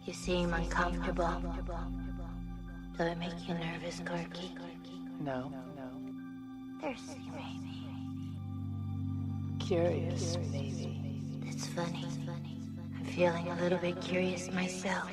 You seem uncomfortable. Do it make you nervous, Corky? No. Thirsty, maybe. Curious, maybe. That's funny. I'm feeling a little bit curious myself.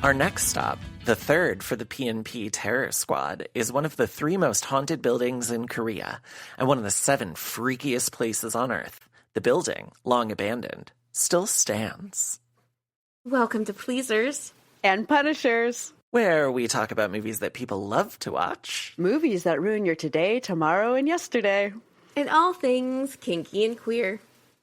Our next stop, the third for the PNP Terror Squad, is one of the 3 most haunted buildings in Korea and one of the 7 freakiest places on Earth. The building, long abandoned, still stands. Welcome to Pleasers and Punishers, where we talk about movies that people love to watch. Movies that ruin your today, tomorrow, and yesterday. And all things kinky and queer.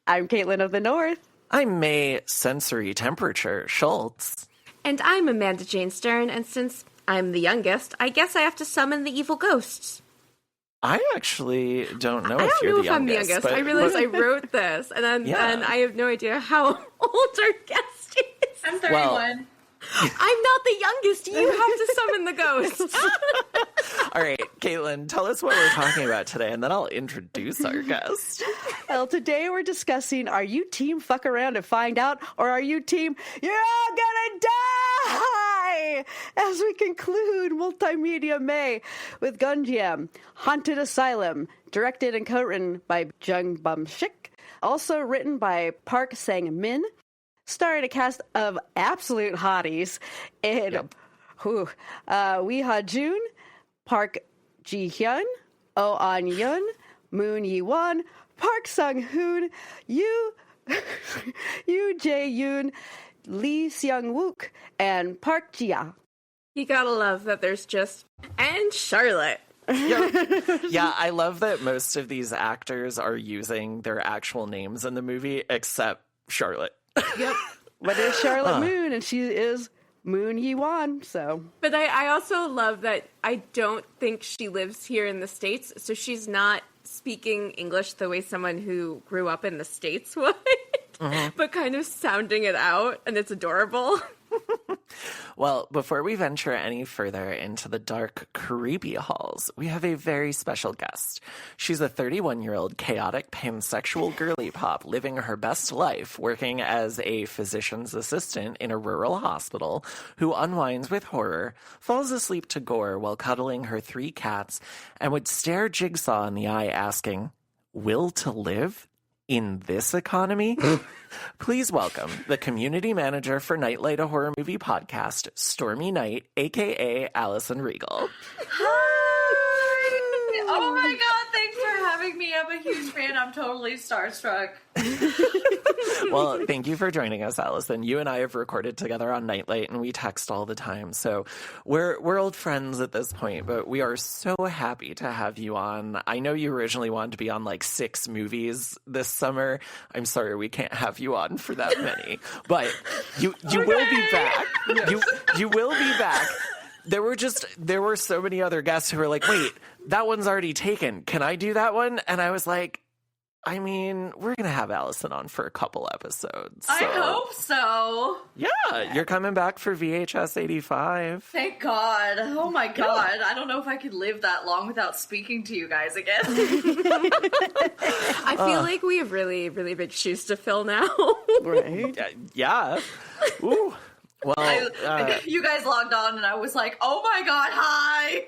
I'm Caitlin of the North. I'm May Sensory Temperature Schultz. And I'm Amanda Jane Stern, and since I'm the youngest, I guess I have to summon the evil ghosts. I actually don't know if you're the youngest. I don't know if I'm the youngest. But... I realize I wrote this, and then I have no idea how old our guest is. I'm 31. Well, I'm not the youngest. You have to summon the ghosts. All right, Caitlin, tell us what we're talking about today, and then I'll introduce our guest. Well, today we're discussing, are you team fuck around and find out, or are you team you're all gonna die? As we conclude Multimedia May with Gonjiam, Haunted Asylum, directed and co-written by Jung Bum-shik, also written by Park Sang-min, starring a cast of absolute hotties in Wee Ha-jun, Park Ji-hyun, Oh An-yeon, Moon Yi-won, Park Sung-hoon, Yoo Jae-yoon, Lee Seung-wook, and Park Ji-ya. You gotta love that there's just... And Charlotte. Yeah, I love that most of these actors are using their actual names in the movie, except Charlotte. Yep. But it's Charlotte Moon, and she is Moon Yi-won, so. But I also love that I don't think she lives here in the States, so she's not speaking English the way someone who grew up in the States would, but kind of sounding it out, and it's adorable. Well, before we venture any further into the dark, creepy halls, we have a very special guest. She's a 31-year-old chaotic pansexual girly pop living her best life working as a physician's assistant in a rural hospital who unwinds with horror, falls asleep to gore while cuddling her 3 cats, and would stare Jigsaw in the eye asking, "Will to live? In this economy?" Please welcome the community manager for Nightlight, a horror movie podcast, Stormy Night, a.k.a. Alison Riegel. Hi! Oh my god, thanks for having me. I'm a huge fan. I'm totally starstruck. Well, thank you for joining us, Alison. You and I have recorded together on Nightlight, and we text all the time. So we're old friends at this point, but we are so happy to have you on. I know you originally wanted to be on like 6 movies this summer. I'm sorry we can't have you on for that many, but you will be back. You will be back. There were so many other guests who were like, wait, that one's already taken. Can I do that one? And I was like, I mean, we're going to have Alison on for a couple episodes. So. I hope so. Yeah, you're coming back for VHS 85. Thank God. Oh my God. I don't know if I could live that long without speaking to you guys again. I feel like we have really, really big shoes to fill now. Right? Yeah. Ooh. Well, you guys logged on and I was like, oh my God, hi.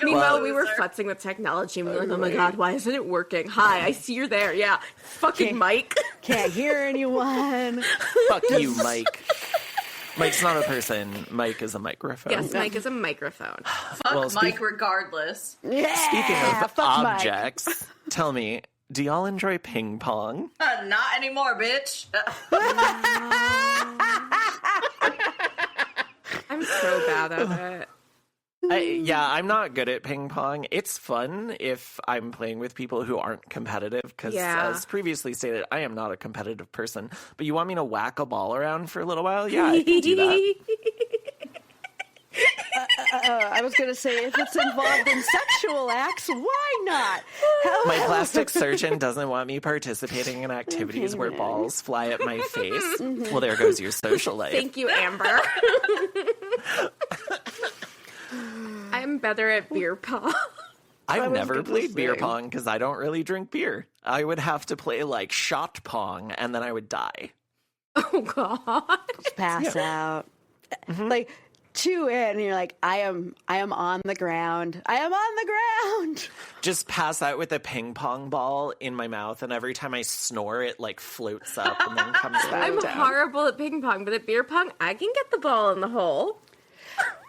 Meanwhile, we were futzing with technology and we were like, oh my God, why isn't it working? Hi, I see you're there. Yeah. Fucking Mike. Can't hear anyone. Fuck you, Mike. Mike's not a person. Mike is a microphone. Yes, Mike is a microphone. Fuck Mike regardless. Yeah, speaking of objects, Mike. Tell me, do y'all enjoy ping pong? Not anymore, bitch. I'm so bad at it. I'm not good at ping pong. It's fun if I'm playing with people who aren't competitive, because as previously stated, I am not a competitive person. But you want me to whack a ball around for a little while? Yeah, I can do that. I was going to say, if it's involved in sexual acts, why not? My plastic surgeon doesn't want me participating in activities where balls fly at my face. Well, there goes your social life. Thank you, Amber. I'm better at beer pong. I've never played beer pong because I don't really drink beer. I would have to play like shot pong and then I would die. Oh, God. Pass out. Like, 2 in, and you're like, I am on the ground. I am on the ground. Just pass out with a ping pong ball in my mouth, and every time I snore, it like floats up and then comes back I'm down. horrible at ping pong, but at beer pong, I can get the ball in the hole.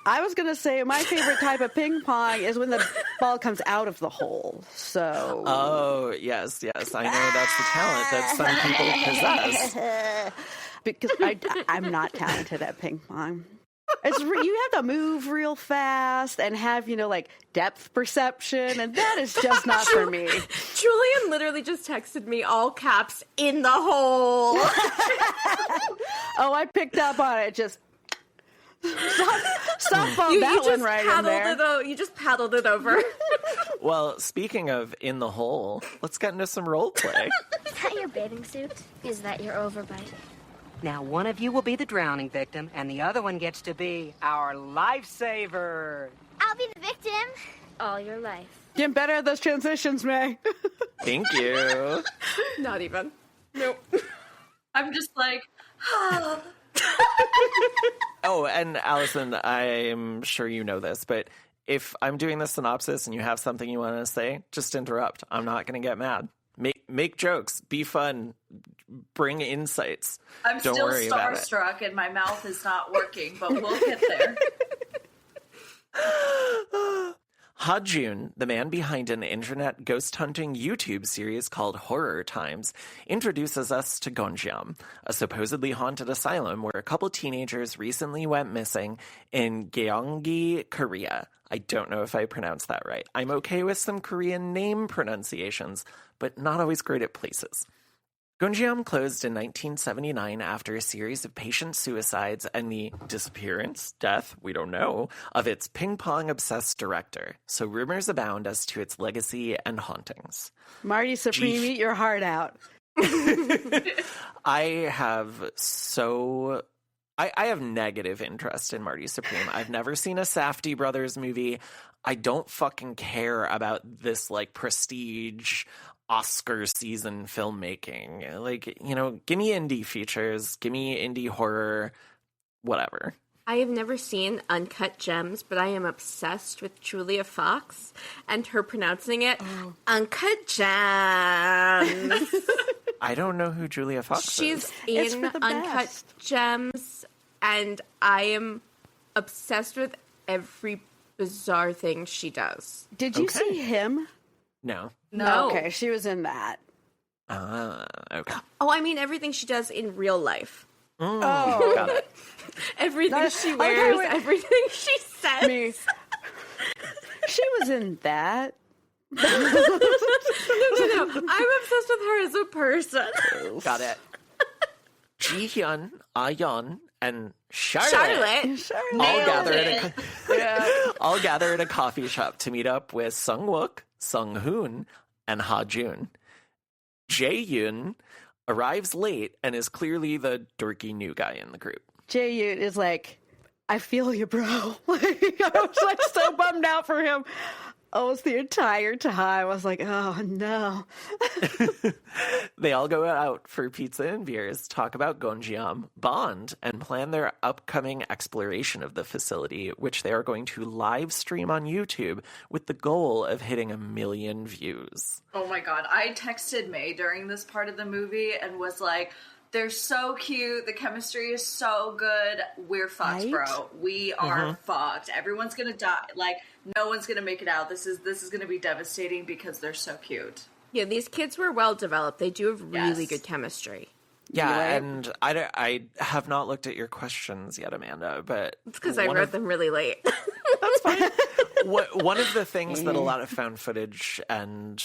I was going to say my favorite type of ping pong is when the ball comes out of the hole. So. Oh, yes. I know that's the talent that some people possess. Because I'm not talented at ping pong. You have to move real fast and have, like depth perception, and that is just not for me. Julian literally just texted me all caps in the hole. Oh, I picked up on it. Just softball that one right in there. You just paddled it over. Well, speaking of in the hole, let's get into some role play. Is that your bathing suit? Is that your overbite? Now, one of you will be the drowning victim, and the other one gets to be our lifesaver. I'll be the victim all your life. Getting better at those transitions, May. Thank you. Not even. Nope. I'm just like, Oh, and Allison, I'm sure you know this, but if I'm doing the synopsis and you have something you want to say, just interrupt. I'm not going to get mad. Make jokes, be fun, bring insights. I'm Don't still worry about it. starstruck and my mouth is not working, but we'll get there. Ha-Jun, the man behind an internet ghost hunting YouTube series called Horror Times, introduces us to Gonjiam, a supposedly haunted asylum where a couple teenagers recently went missing in Gyeonggi, Korea. I don't know if I pronounced that right. I'm okay with some Korean name pronunciations, but not always great at places. Gonjiam closed in 1979 after a series of patient suicides and the disappearance, death, we don't know, of its ping-pong-obsessed director. So rumors abound as to its legacy and hauntings. Marty Supreme, eat your heart out. I have negative interest in Marty Supreme. I've never seen a Safdie Brothers movie. I don't fucking care about this, like, prestige Oscar season filmmaking. Like, give me indie features, give me indie horror, whatever. I have never seen Uncut Gems, but I am obsessed with Julia Fox and her pronouncing it Uncut Gems. I don't know who Julia Fox is. She's in Uncut Gems, and I am obsessed with every bizarre thing she does. Did you see him? No. No. Okay, she was in that. Okay. Oh, I mean everything she does in real life. Oh. Got it. Everything she wears, everything she says. She was in that. No. I'm obsessed with her as a person. Got it. Jihyun, Ayeon, and Charlotte. All gather at a coffee shop to meet up with Sungwook, Sunghoon, and Ha-Jun. Jae-yoon arrives late and is clearly the dorky new guy in the group. Jae-yoon is like, I feel you, bro. I was like so bummed out for him. Almost the entire time. I was like, oh no. They all go out for pizza and beers, talk about Gonjiam, bond, and plan their upcoming exploration of the facility, which they are going to live stream on YouTube with the goal of hitting 1 million views. Oh my god, I texted May during this part of the movie and was like, they're so cute, the chemistry is so good, we're fucked, bro. We are fucked. Everyone's gonna die. Like, no one's gonna make it out. This is gonna be devastating because they're so cute. Yeah, these kids were well developed. They do have really good chemistry. Yeah, and I have not looked at your questions yet, Amanda, but... It's because I wrote them really late. That's fine. One of the things that a lot of found footage and,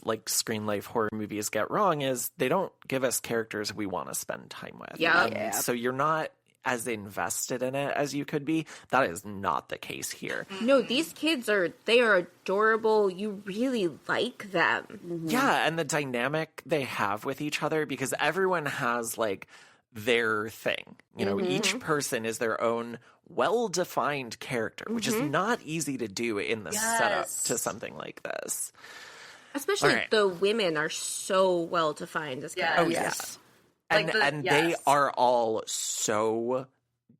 like screen life horror movies get wrong is they don't give us characters we want to spend time with. Yeah. So you're not as invested in it as you could be. That is not the case here. No, these kids are adorable. You really like them. Yeah, and the dynamic they have with each other, because everyone has like their thing. You know, each person is their own well-defined character, which is not easy to do in the setup to something like this. Especially the women are so well defined as characters. Oh, yes. And they are all so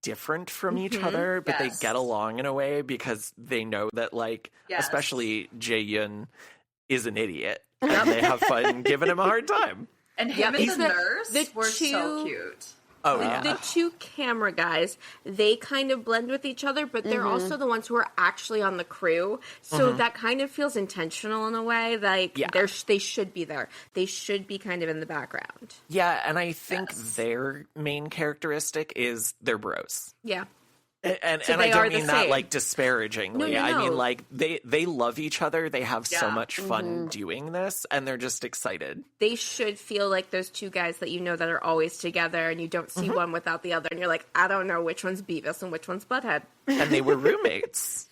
different from each other, but they get along in a way because they know that, like, especially Jae-yoon is an idiot. And they have fun giving him a hard time. And him and the nurse were so cute. Oh, yeah. The two camera guys, they kind of blend with each other, but they're also the ones who are actually on the crew. So that kind of feels intentional in a way. Like, they should be there. They should be kind of in the background. Yeah, and I think their main characteristic is they're bros. Yeah. And So I they are don't the mean that, same. like, disparagingly. No. I mean, like, they love each other. They have so much fun doing this, and they're just excited. They should feel like those two guys that you know that are always together, and you don't see one without the other, and you're like, I don't know which one's Beavis and which one's Butthead. And they were roommates.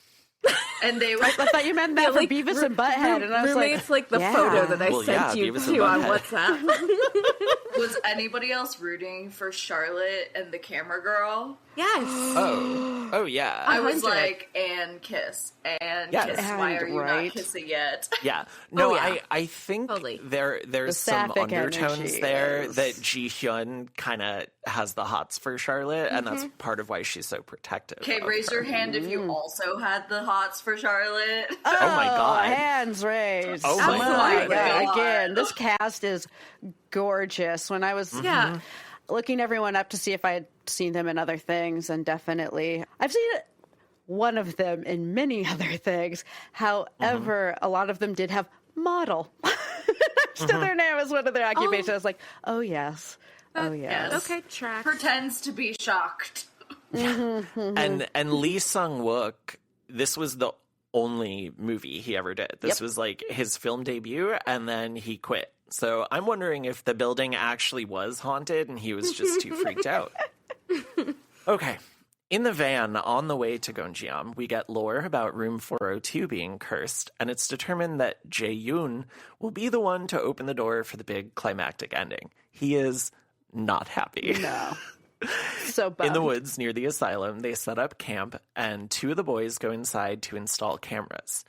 And they were... I thought you meant that for like, Beavis and Butthead. And I was roommates, like the photo that I sent you Beavis and to on Butthead. WhatsApp. Was anybody else rooting for Charlotte and the camera girl? Yes. Oh, yeah. I was 100. like, and kiss. And Yes. kiss. Why And are you right. not kissing yet? Yeah. No, yeah. I think Totally. there's The some sapphic undertones energy there is- that Ji-hyun kind of has the hots for Charlotte, and that's part of why she's so protective. Okay, of raise her. your hand if you also had the hots for Charlotte. Oh my God. Hands raised. Oh my God. God. Again, this cast is gorgeous. When I was looking everyone up to see if I had seen them in other things, and definitely I've seen one of them in many other things. However, a lot of them did have model. So their name was one of their occupations. I was like, oh yes. Oh yes. Okay, track. Pretends to be shocked. And Lee Sung-wook, this was the only movie he ever did. This was like his film debut, and then he quit. So I'm wondering if the building actually was haunted and he was just too freaked out. Okay. In the van on the way to Gonjiam, we get lore about room 402 being cursed, and it's determined that Jae-yoon will be the one to open the door for the big climactic ending. He is not happy. No. So bummed. In the woods near the asylum, they set up camp, and two of the boys go inside to install cameras.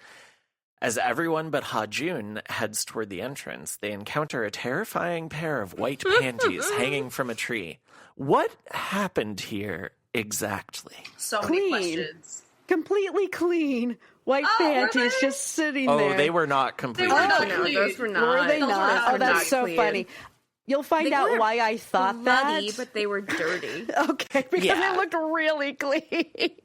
As everyone but Ha-jun heads toward the entrance, they encounter a terrifying pair of white panties hanging from a tree. What happened here exactly? So Clean. many questions. Completely clean. White Oh, were panties they? just sitting Oh, there. they were not completely They were not clean. clean. Those were not. Were they Those not? were Oh, that's not so clean. funny. You'll find They out were why I thought bloody, that. but they were dirty. Okay, because Yeah. they looked really clean.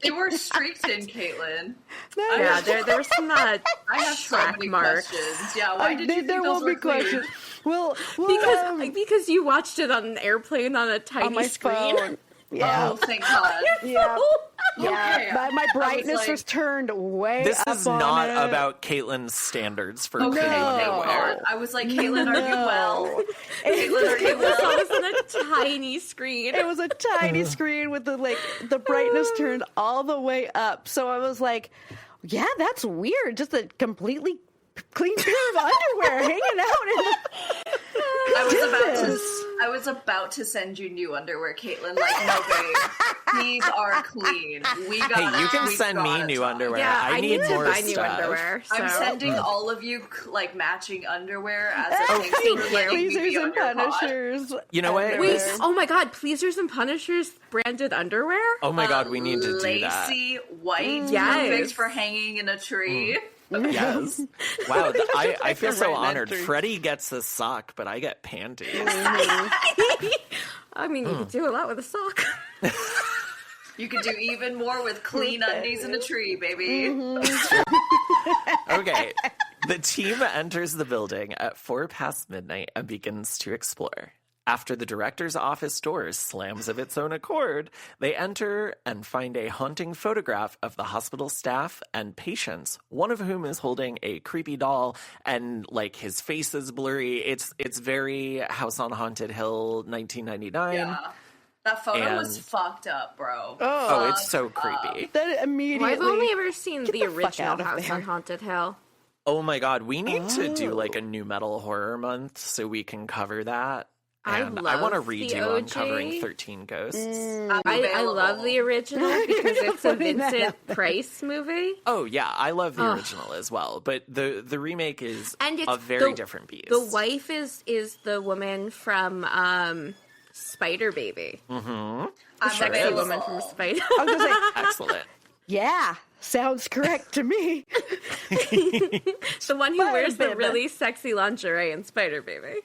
They were streaked in, Caitlin. Yeah, there were some I have so track many marks. questions. Yeah, why did you think there those will were be questions. clean? Well, Because you watched it on an airplane on a tiny on my screen. phone. Yeah. Oh, thank God. Yeah. Okay. Yeah, my brightness like- was turned way This up is on not it. about Caitlin's standards for Okay, clean thank underwear. God. I was like, Caitlin, are you well? It Caitlin, are you So well? it was on a tiny screen. was a tiny screen with the brightness turned all the way up. So I was like, yeah, that's weird. Just a completely clean pair of underwear hanging out in the... I was about to send you new underwear, Caitlin. Like, no, babe, these are clean. We got. Hey, you can we send me gotta new talk. underwear. Yeah, I need to more buy stuff. new underwear. So. I'm sending all of you like matching underwear as a thank thank you for you. letting me Pleasers be and on your pod. Punishers. You know what? underwear. Wait, oh my God, Pleasers and Punishers branded underwear? Oh my God, we need to do that. Lacy, white, Yes. perfect for hanging in a tree. Yes. Wow, I feel so Right, honored. Patrick. Freddie gets a sock, but I get panties. I mean, you could do a lot with a sock. You could do even more with clean undies in a tree, baby. Okay. The team enters the building at midnight and begins to explore. After the director's office door slams of its own accord, they enter and find a haunting photograph of the hospital staff and patients, one of whom is holding a creepy doll and like his face is blurry. It's very House on Haunted Hill 1999. Yeah. That photo was And- fucked up, bro. Oh, it's so creepy. That immediately. I've only ever seen the fuck original out of House there. on Haunted Hill. Oh my god, we need to do like a new metal horror month so we can cover that. I And I love want to the redo on OG. covering 13 Ghosts. I love the original because it's a Putting that Vincent out there. Price movie. Oh yeah, I love the original as well, but the remake is And it's a very the- different beast. The wife is the woman from Spider Baby. I'm Sexy available. woman from Spider. I was gonna say, Excellent. yeah, sounds correct to me. The one who wears the Baby. really sexy lingerie in Spider Baby.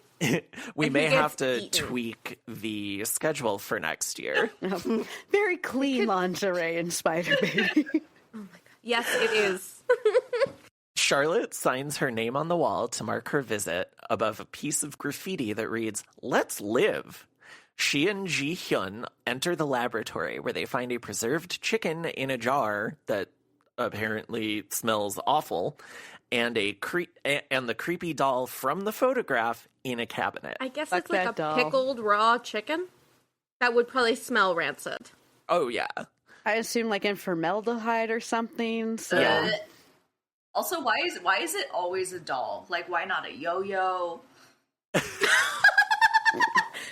We And may he have gets to eaten. tweak the schedule for next year. Very clean lingerie in Spider Baby. Yes, it is. Charlotte signs her name on the wall to mark her visit above a piece of graffiti that reads, "Let's live." She and Ji Hyun enter the laboratory where they find a preserved chicken in a jar that apparently smells awful, and the creepy doll from the photograph in a cabinet. I guess Fuck it's like that a doll. pickled raw chicken. That would probably smell rancid. Oh yeah. I assume like in formaldehyde or something. So Yeah. Also, why is it always a doll? Like, why not a yo-yo?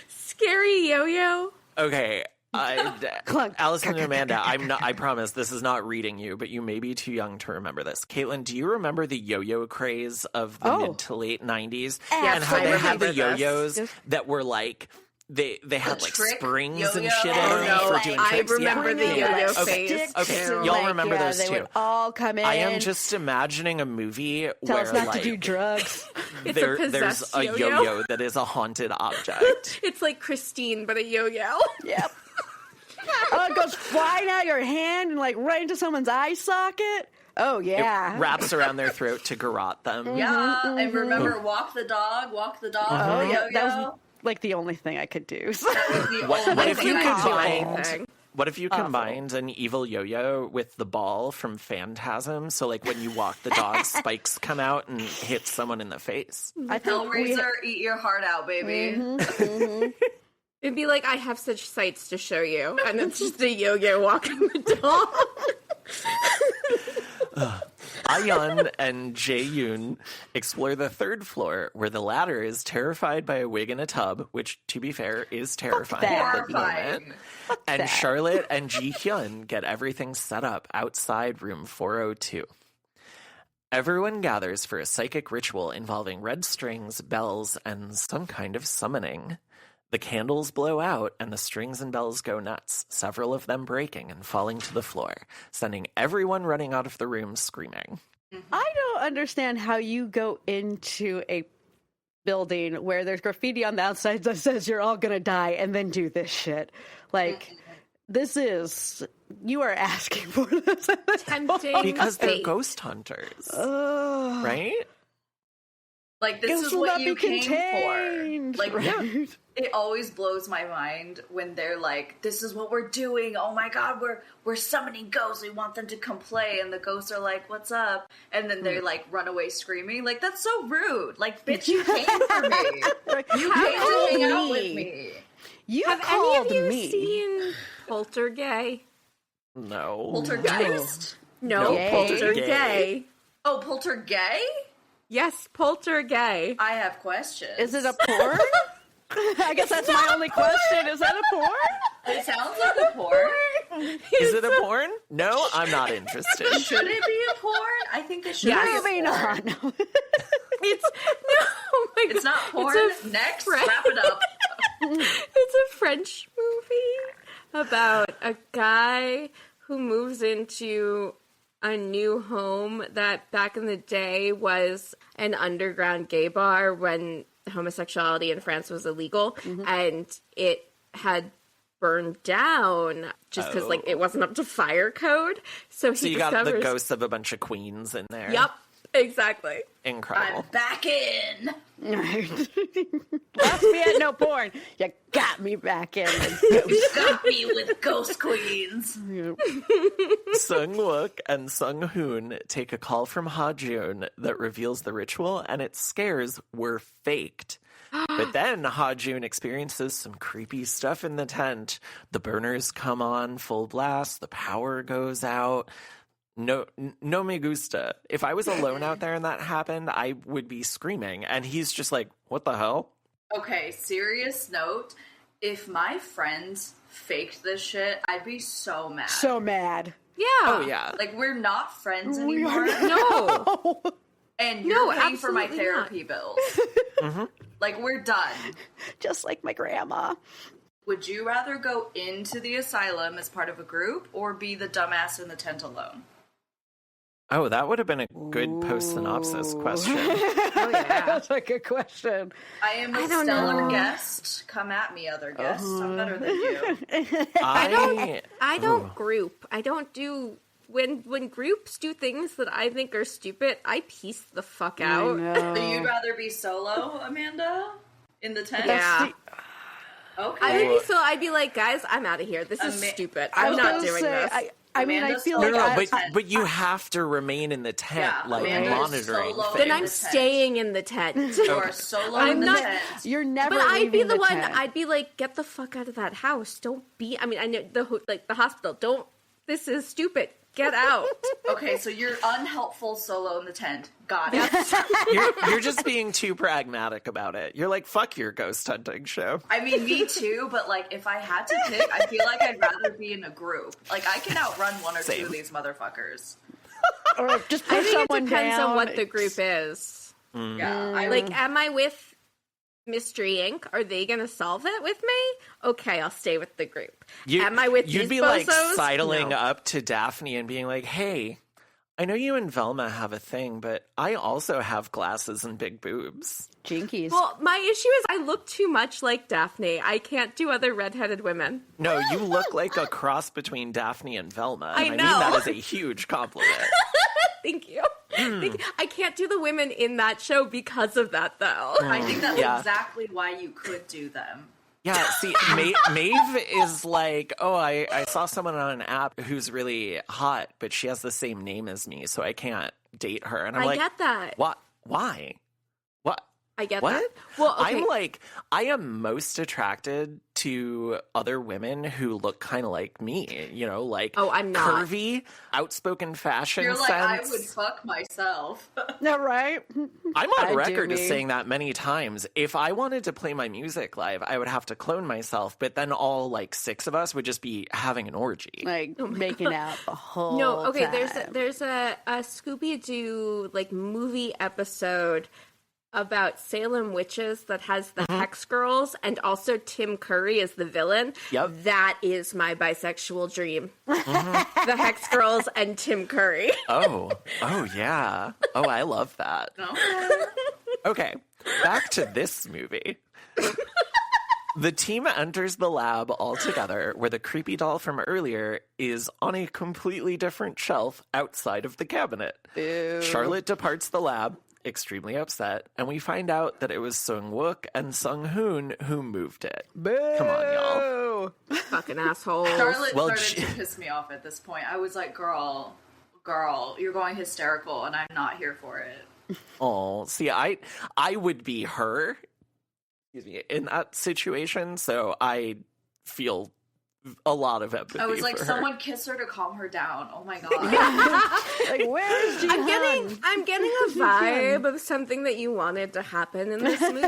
Scary yo-yo. Okay. Clunk. Allison and Amanda, I promise this is not reading you, but you may be too young to remember this. Caitlin, do you remember the yo-yo craze of the mid to late 90s? Yes, And how I they had the remember this. yo-yos that were like, they had like trick springs and yo-yo? shit in Oh, them no, for doing I tricks. remember the yo-yo Okay. phase. Okay, too. y'all remember those they too. would all come in. I am just imagining a movie tell where us not like to do drugs. It's a there's possessed a yo-yo. yo-yo that is a haunted object. It's like Christine, but a yo-yo. Yep. Oh, it goes flying out your hand and like right into someone's eye socket. Oh yeah. It wraps around their throat to garrote them. Yeah, and remember, walk the dog. Oh yeah, yo-yo. that was like the only thing I could do. That was the What only if you thing I could did. combine? anything. What if you combined an evil yo-yo with the ball from Phantasm? So, like, when you walk the dog, spikes come out and hit someone in the face. I think we Hellraiser, eat your heart out, baby. It'd be like, I have such sights to show you. And it's just a yo-yo walking the dog. Ayun and Jae-yoon explore the third floor, where the latter is terrified by a wig in a tub, which, to be fair, is terrifying at the moment. Horrifying. And that. Charlotte and Ji Hyun get everything set up outside room 402. Everyone gathers for a psychic ritual involving red strings, bells, and some kind of summoning. The candles blow out, and the strings and bells go nuts, several of them breaking and falling to the floor, sending everyone running out of the room screaming. I don't understand how you go into a building where there's graffiti on the outside that says you're all gonna die and then do this shit. Like, you are asking for this. Tempting Because they're fate. ghost hunters, Ugh. right? Like, this Ghosts is will what not you be came contained. for. Like, Right. it always blows my mind when they're like, "This is what we're doing. Oh my god, we're summoning ghosts. We want them to come play." And the ghosts are like, "What's up?" And then they like run away screaming. Like, that's so rude. Like, bitch, you came for me. You came to hang out with me. You Have any called of you me. seen Poltergeist? No. Poltergeist? No, Yay. Poltergeist. Oh, Poltergay? Yes, Poltergeist. I have questions. Is it a porn? I guess that's my only question. Is that a porn? It sounds like a porn. Is it a porn? No, I'm not interested. Should it be a porn? I think it should Yes. be a Moving porn. on. It's no, oh my It's God. not porn. It's a Next, French- wrap it up. It's a French movie about a guy who moves into a new home that back in the day was an underground gay bar when homosexuality in France was illegal, and it had burned down just because like it wasn't up to fire code. So So he you got discovers. the ghosts of a bunch of queens in there. Yep, exactly. Incredible. I'm back in. Lost me at no porn. You got me back in. You got me with ghost queens. Sung Wook and Sung Hoon take a call from Ha Jun that reveals the ritual and its scares were faked. But then Ha-Jun experiences some creepy stuff in the tent. The burners come on full blast. The power goes out. No me gusta. If I was alone out there and that happened, I would be screaming. And he's just like, what the hell? Okay, serious note. If my friends faked this shit, I'd be so mad. So mad. Yeah. Oh, yeah. Like, we're not friends anymore. No. And you're paying for my absolutely therapy bills. Like, we're done. Just like my grandma. Would you rather go into the asylum as part of a group or be the dumbass in the tent alone? Oh, that would have been a good post-synopsis question. Oh, yeah. That's a good question. I am a stellar guest. Come at me, other guests. I'm better than you. I don't group. I don't do... When groups do things that I think are stupid, I piece the fuck out. So you'd rather be solo, Amanda? In the tent? Yeah. Okay. I'd be like, guys, I'm out of here. This is stupid. I'm not doing this. I mean, I feel No, like... but you have to remain in the tent, Amanda's monitoring solo things. Then I'm staying in the tent. You are solo in the tent. You're never But I'd be leaving the one. tent. I'd be like, get the fuck out of that house. Don't be. I mean, I know the hospital. Don't. This is stupid. Get out. Okay, so you're unhelpful solo in the tent. Got it. You're just being too pragmatic about it. You're like, fuck your ghost hunting show. I mean, me too, but like, if I had to pick, I feel like I'd rather be in a group. Like, I can outrun one or two of these motherfuckers. Or just I push think someone it depends down. on what the group is. Yeah. Like, am I with Mystery Inc? Are they going to solve it with me? Okay, I'll stay with the group. Am I with You'd these be like bozos? sidling No. up to Daphne and being like, hey, I know you and Velma have a thing, but I also have glasses and big boobs. Jinkies. Well, my issue is I look too much like Daphne. I can't do other redheaded women. No, you look like a cross between Daphne and Velma. I and I know. mean that is a huge compliment. Thank you. Thank you. I can't do the women in that show because of that, though. I think that's Yeah. exactly why you could do them. Yeah, see, Maeve is like, oh, I saw someone on an app who's really hot, but she has the same name as me, so I can't date her. And I'm I like, get that. What? Why? What? I get What? that. Well, okay. I'm like, I am most attracted to other women who look kind of like me, you know, like I'm not. curvy, outspoken fashion You're like, sense. I would fuck myself. No, right? I'm on I do record as me. saying that many times. If I wanted to play my music live, I would have to clone myself, but then all like 6 of us would just be having an orgy. Like, making out the whole No, okay. time. There's a Scooby-Doo like movie episode about Salem witches that has the Hex Girls, and also Tim Curry is the villain. Yep. That is my bisexual dream. The Hex Girls and Tim Curry. Oh yeah. Oh, I love that. Okay, back to this movie. The team enters the lab all together, where the creepy doll from earlier is on a completely different shelf outside of the cabinet. Ew. Charlotte departs the lab, extremely upset, and we find out that it was Sung Wook and Sung Hoon who moved it. Boo! Come on, y'all. Fucking assholes. Charlotte Well, started to piss me off at this point. I was like, girl, you're going hysterical, and I'm not here for it. Oh, see, I would be her, in that situation, so I feel a lot of empathy. I was like, for someone kiss her to calm her down. Oh my god. Like, where's Jihan? I'm getting a vibe of something that you wanted to happen in this movie.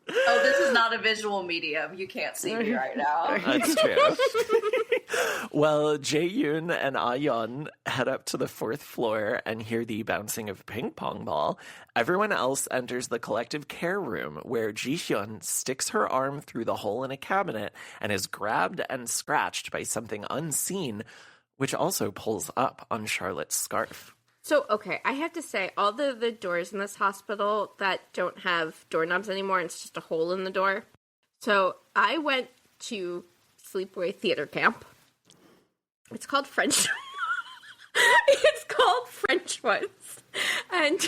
Oh, this is not a visual medium. You can't see me right now. That's true. Well, Jae-yoon and Ah-yeon head up to the 4th floor and hear the bouncing of a ping pong ball. Everyone else enters the collective care room, where Ji-hyun sticks her arm through the hole in a cabinet and is grabbed and scratched by something unseen, which also pulls up on Charlotte's scarf. So, okay, I have to say, all the doors in this hospital that don't have doorknobs anymore, and it's just a hole in the door. So, I went to sleepaway theater camp. It's called French. It's called French Woods. And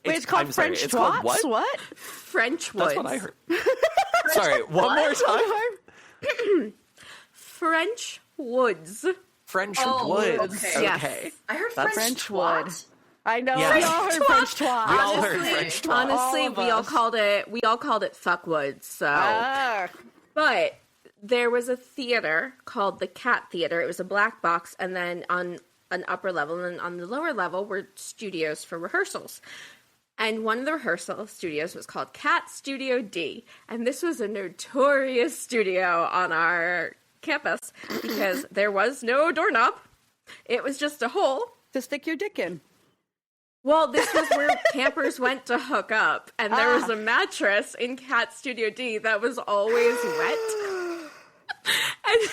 Wait, it's called I'm sorry, French it's called Twats? what? French Woods. That's what I heard. Sorry, one more time. French Woods. French Oh, Woods. okay. Yes. Okay. I heard That's French French wood. twat. I know. Yeah. We all heard French twat. We all heard French twat. Honestly, All of we all us. called it fuckwoods. So, but there was a theater called the Cat Theater. It was a black box, and then on an upper level and on the lower level were studios for rehearsals. And one of the rehearsal studios was called Cat Studio D, and this was a notorious studio on our campus because there was no doorknob. It was just a hole to stick your dick in. Well, this was where campers went to hook up, and there was a mattress in Cat Studio D that was always wet. And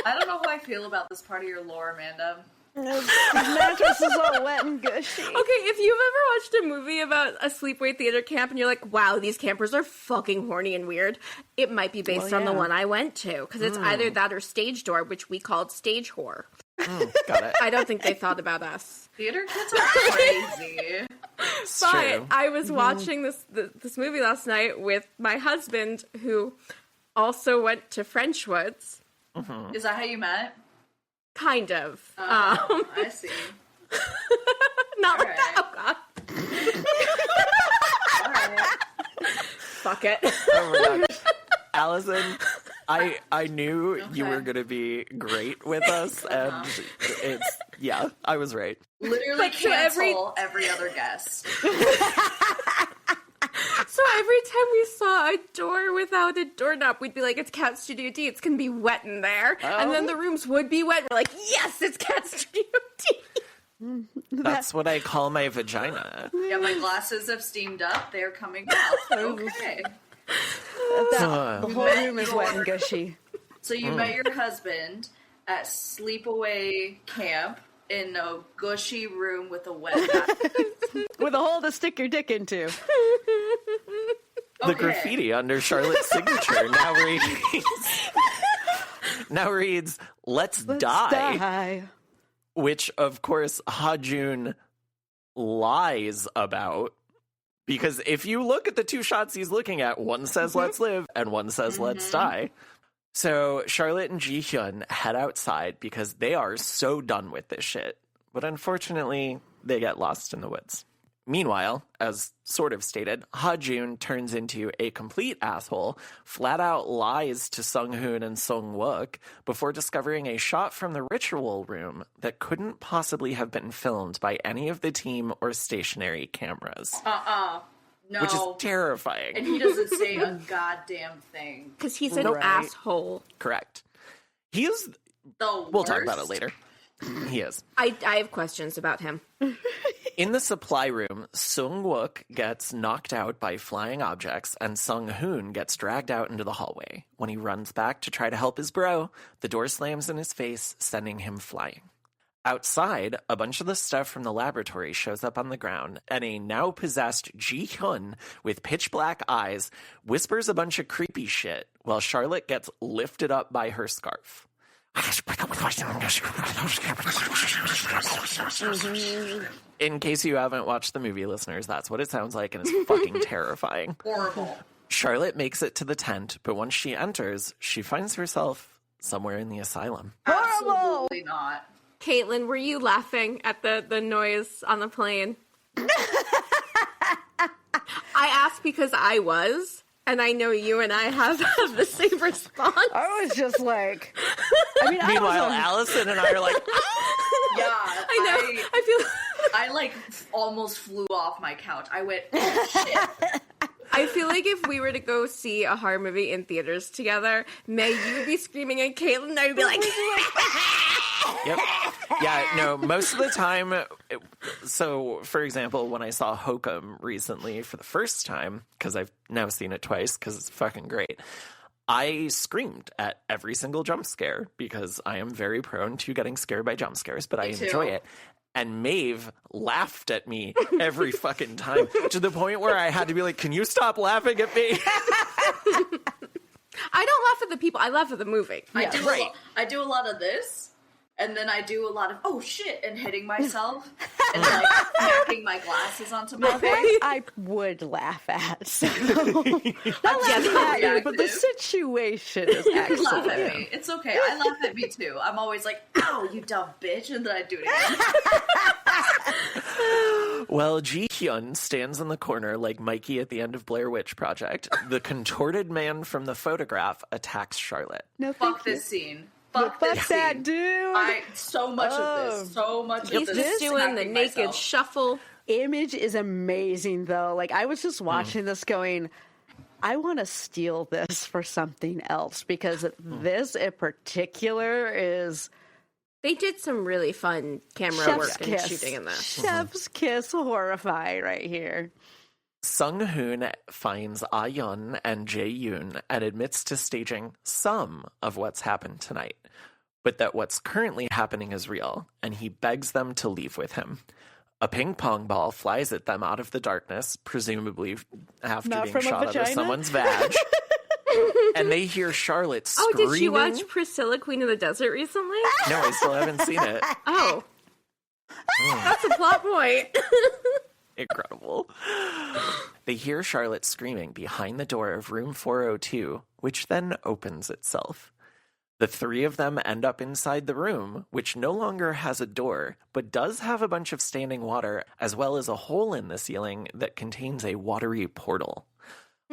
I don't know how I feel about this part of your lore, Amanda. The mattress is all wet and gushy. okay, if you've ever watched a movie about a sleepaway theater camp and you're like, wow, these campers are fucking horny and weird, it might be based on the one I went to, because it's either that or Stage Door, which we called Stage Whore. Got it. I don't think they thought about us. Theater kids are crazy. It's But true. I was watching this movie last night with my husband, who also went to Frenchwoods. Is that how you met? Kind of. I see. Not like Alright. that. Oh, God. All right. Fuck it. Oh my gosh. Allison, I knew you were Okay. going to be great with us, and I was right. Literally But so cancel every other guest. So every time we saw a door without a doorknob, we'd be like, it's Cat Studio D. It's going to be wet in there. And then the rooms would be wet. We're like, yes, it's Cat Studio D. That's what I call my vagina. Yeah, my glasses have steamed up. They're coming out. Okay. The whole room is wet and gushy. So you met your husband at sleepaway camp in a gushy room with a wet bathroom. With a hole to stick your dick into. The graffiti under Charlotte's signature now reads, Let's die. Which, of course, Ha-Jun lies about. Because if you look at the two shots he's looking at, one says let's live and one says let's die. So Charlotte and Ji-hyun head outside because they are so done with this shit. But unfortunately, they get lost in the woods. Meanwhile, as sort of stated, Ha-Jun turns into a complete asshole, flat out lies to Sung-hoon and Sung-wook before discovering a shot from the ritual room that couldn't possibly have been filmed by any of the team or stationary cameras. No. Which is terrifying. And he doesn't say a goddamn thing. Because he's an asshole. Correct. He is... The We'll talk worst. about it later. He is. I have questions about him. In the supply room, Sung-wook gets knocked out by flying objects, and Sung-hoon gets dragged out into the hallway. When he runs back to try to help his bro, the door slams in his face, sending him flying. Outside, a bunch of the stuff from the laboratory shows up on the ground, and a now-possessed Ji-hyun with pitch-black eyes whispers a bunch of creepy shit while Charlotte gets lifted up by her scarf. In case you haven't watched the movie, listeners, that's what it sounds like, and it's fucking terrifying. Horrible. Charlotte makes it to the tent, but once she enters, she finds herself somewhere in the asylum. Absolutely not. Caitlin, were you laughing at the noise on the plane? I asked because I was, and I know you and I have the same response. I was just like... Meanwhile, Allison and I are like, Yeah. I know. I feel... I like almost flew off my couch. I went, oh shit. I feel like if we were to go see a horror movie in theaters together, May, you would be screaming at Caitlin, and I would be like... Yep. Yeah, no, most of the time, so for example, when I saw Hokum recently for the first time, because I've now seen it twice because it's fucking great, I screamed at every single jump scare because I am very prone to getting scared by jump scares, but I enjoy it. And Maeve laughed at me every fucking time to the point where I had to be like, can you stop laughing at me? I don't laugh at the people. I laugh at the movie. I do a lot of this, And then I do a lot of, oh shit, and hitting myself and like smacking my glasses onto my face. I would laugh at. So. Not laughing at you, but the situation is excellent. Laugh at me. It's okay. I laugh at me too. I'm always like, ow, you dumb bitch, and then I do it again. Well, Ji-hyun stands in the corner like Mikey at the end of Blair Witch Project. The contorted man from the photograph attacks Charlotte. No, fuck this scene. Fuck that dude. So much of this. So much of this. He's just doing the naked shuffle. Image is amazing, though. Like, I was just watching this going, I want to steal this for something else, because this in particular is... They did some really fun camera work and shooting in this. Chef's kiss horrifying right here. Sung-hoon finds Ah-yeon and Jae-yoon and admits to staging some of what's happened tonight, but that what's currently happening is real, and he begs them to leave with him. A ping pong ball flies at them out of the darkness, presumably after being shot out of someone's vag. And they hear Charlotte screaming. Oh, did you watch Priscilla, Queen of the Desert recently? No, I still haven't seen it. Oh. That's a plot point. Incredible. They hear Charlotte screaming behind the door of room 402, which then opens itself. The three of them end up inside the room, which no longer has a door, but does have a bunch of standing water, as well as a hole in the ceiling that contains a watery portal.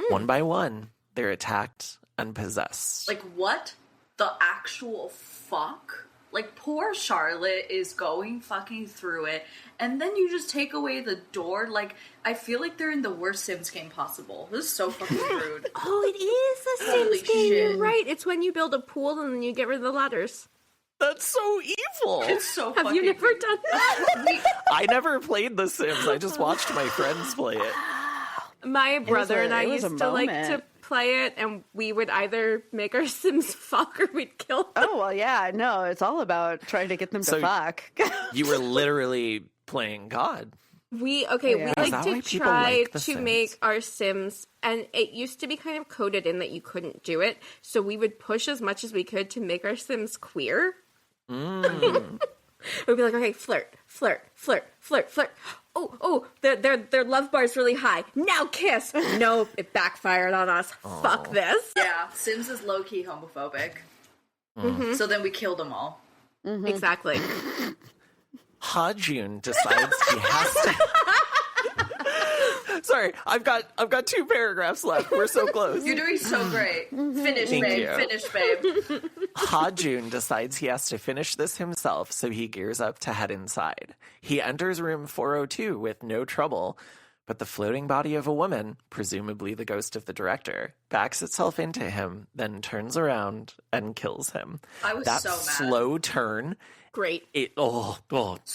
One by one, they're attacked and possessed. Like, what the actual fuck? Like, poor Charlotte is going fucking through it, and then you just take away the door. Like, I feel like they're in the worst Sims game possible. This is so fucking rude. Oh, it is the Sims game. You're right. It's when you build a pool and then you get rid of the ladders. That's so evil. It's so Have fucking you never done that? I never played The Sims. I just watched my friends play it. My brother and I used to like to play it, and we would either make our Sims fuck or we'd kill them. Oh, well, yeah, no, it's all about trying to get them to fuck. You were literally playing God. We like to try to make our Sims, and it used to be kind of coded in that you couldn't do it, so we would push as much as we could to make our Sims queer. We'd be like, okay, flirt. Oh, their love bar's really high. Now kiss. No, it backfired on us. Aww. Fuck this. Yeah, Sims is low-key homophobic. So then we killed them all. Exactly. Ha-jun decides he has to... Sorry, I've got 2 paragraphs left. We're so close. You're doing so great. Finish, babe. Finish, babe. Ha-jun decides he has to finish this himself, so he gears up to head inside. He enters room 402 with no trouble, but the floating body of a woman, presumably the ghost of the director, backs itself into him, then turns around and kills him. I was that so mad. Slow turn. Great. So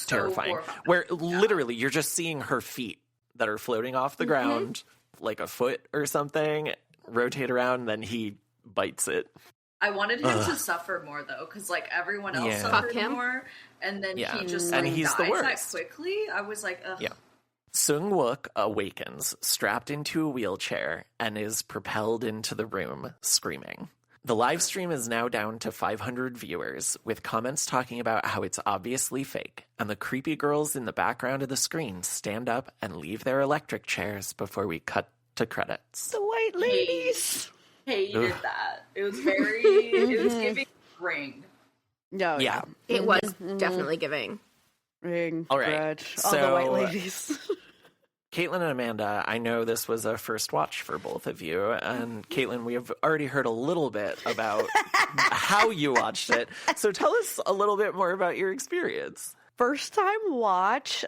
terrifying. Horrifying. Where literally you're just seeing her feet that are floating off the ground, like a foot or something, rotate around, then he bites it. I wanted him to suffer more, though, because, like, everyone else suffered more, and then he just, like, he's dies the worst. that quickly. I was like, ugh. Yeah. Seung-wook awakens, strapped into a wheelchair, and is propelled into the room, screaming. The live stream is now down to 500 viewers, with comments talking about how it's obviously fake, and the creepy girls in the background of the screen stand up and leave their electric chairs before we cut to credits. The white ladies! Hated that. It was very... It was giving Ring. No, yeah. It was definitely giving. Ring, all right. Grudge, all the white ladies. Caitlin and Amanda, I know this was a first watch for both of you. And Caitlin, we have already heard a little bit about how you watched it. So tell us a little bit more about your experience. First time watch.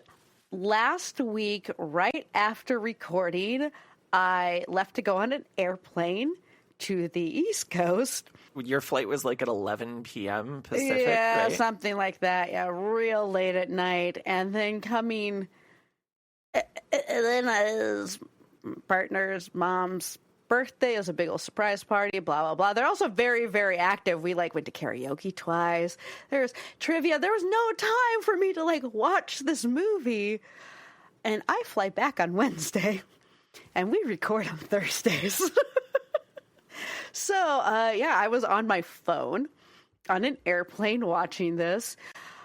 Last week, right after recording, I left to go on an airplane to the East Coast. Your flight was like at 11 p.m. Pacific, yeah, right? Something like that. Yeah, real late at night. And then coming... And then his partner's mom's birthday. It was a big old surprise party, blah, blah, blah. They're also very, very active. We, like, went to karaoke twice. There's trivia. There was no time for me to, like, watch this movie. And I fly back on Wednesday, and we record on Thursdays. So, I was on my phone. on an airplane watching this.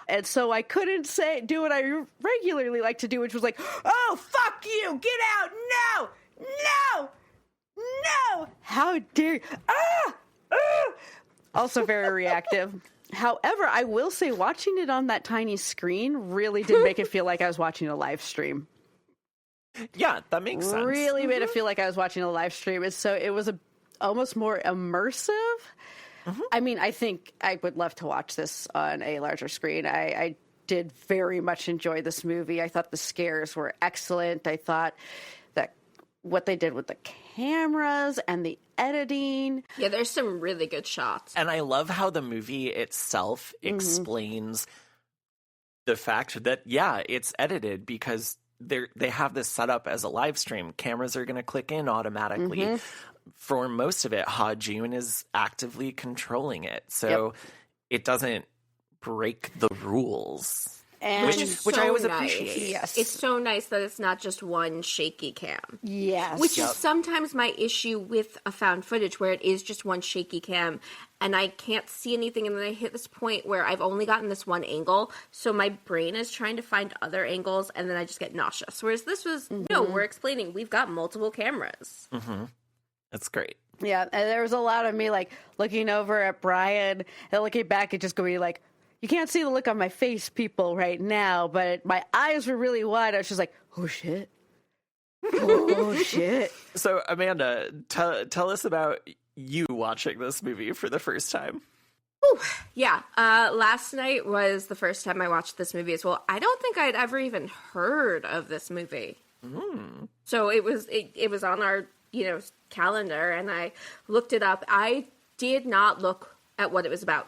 And so I couldn't do what I regularly like to do, which was like, oh, fuck you, get out, no, how dare you, Also very reactive. However, I will say watching it on that tiny screen really did make it feel like I was watching a live stream. Yeah, that makes sense. Really made it feel like I was watching a live stream. And so it was almost more immersive. I mean, I think I would love to watch this on a larger screen. I did very much enjoy this movie. I thought the scares were excellent. I thought that what they did with the cameras and the editing. Yeah, there's some really good shots. And I love how the movie itself explains the fact that, yeah, it's edited because they have this set up as a live stream. Cameras are going to click in automatically. For most of it, Ha Jun is actively controlling it. So it doesn't break the rules. And which I always appreciate. Yes. It's so nice that it's not just one shaky cam. Yes. Which is sometimes my issue with a found footage, where it is just one shaky cam and I can't see anything, and then I hit this point where I've only gotten this one angle, so my brain is trying to find other angles, and then I just get nauseous. Whereas this was, no, we're explaining we've got multiple cameras. That's great. Yeah, and there was a lot of me, like, looking over at Brian and looking back and just going, like, you can't see the look on my face, people, right now, but my eyes were really wide. I was just like, oh, shit. Oh, shit. So, Amanda, tell us about you watching this movie for the first time. Ooh, yeah, last night was the first time I watched this movie as well. I don't think I'd ever even heard of this movie. So it was on our, calendar, and I looked it up. I did not look at what it was about.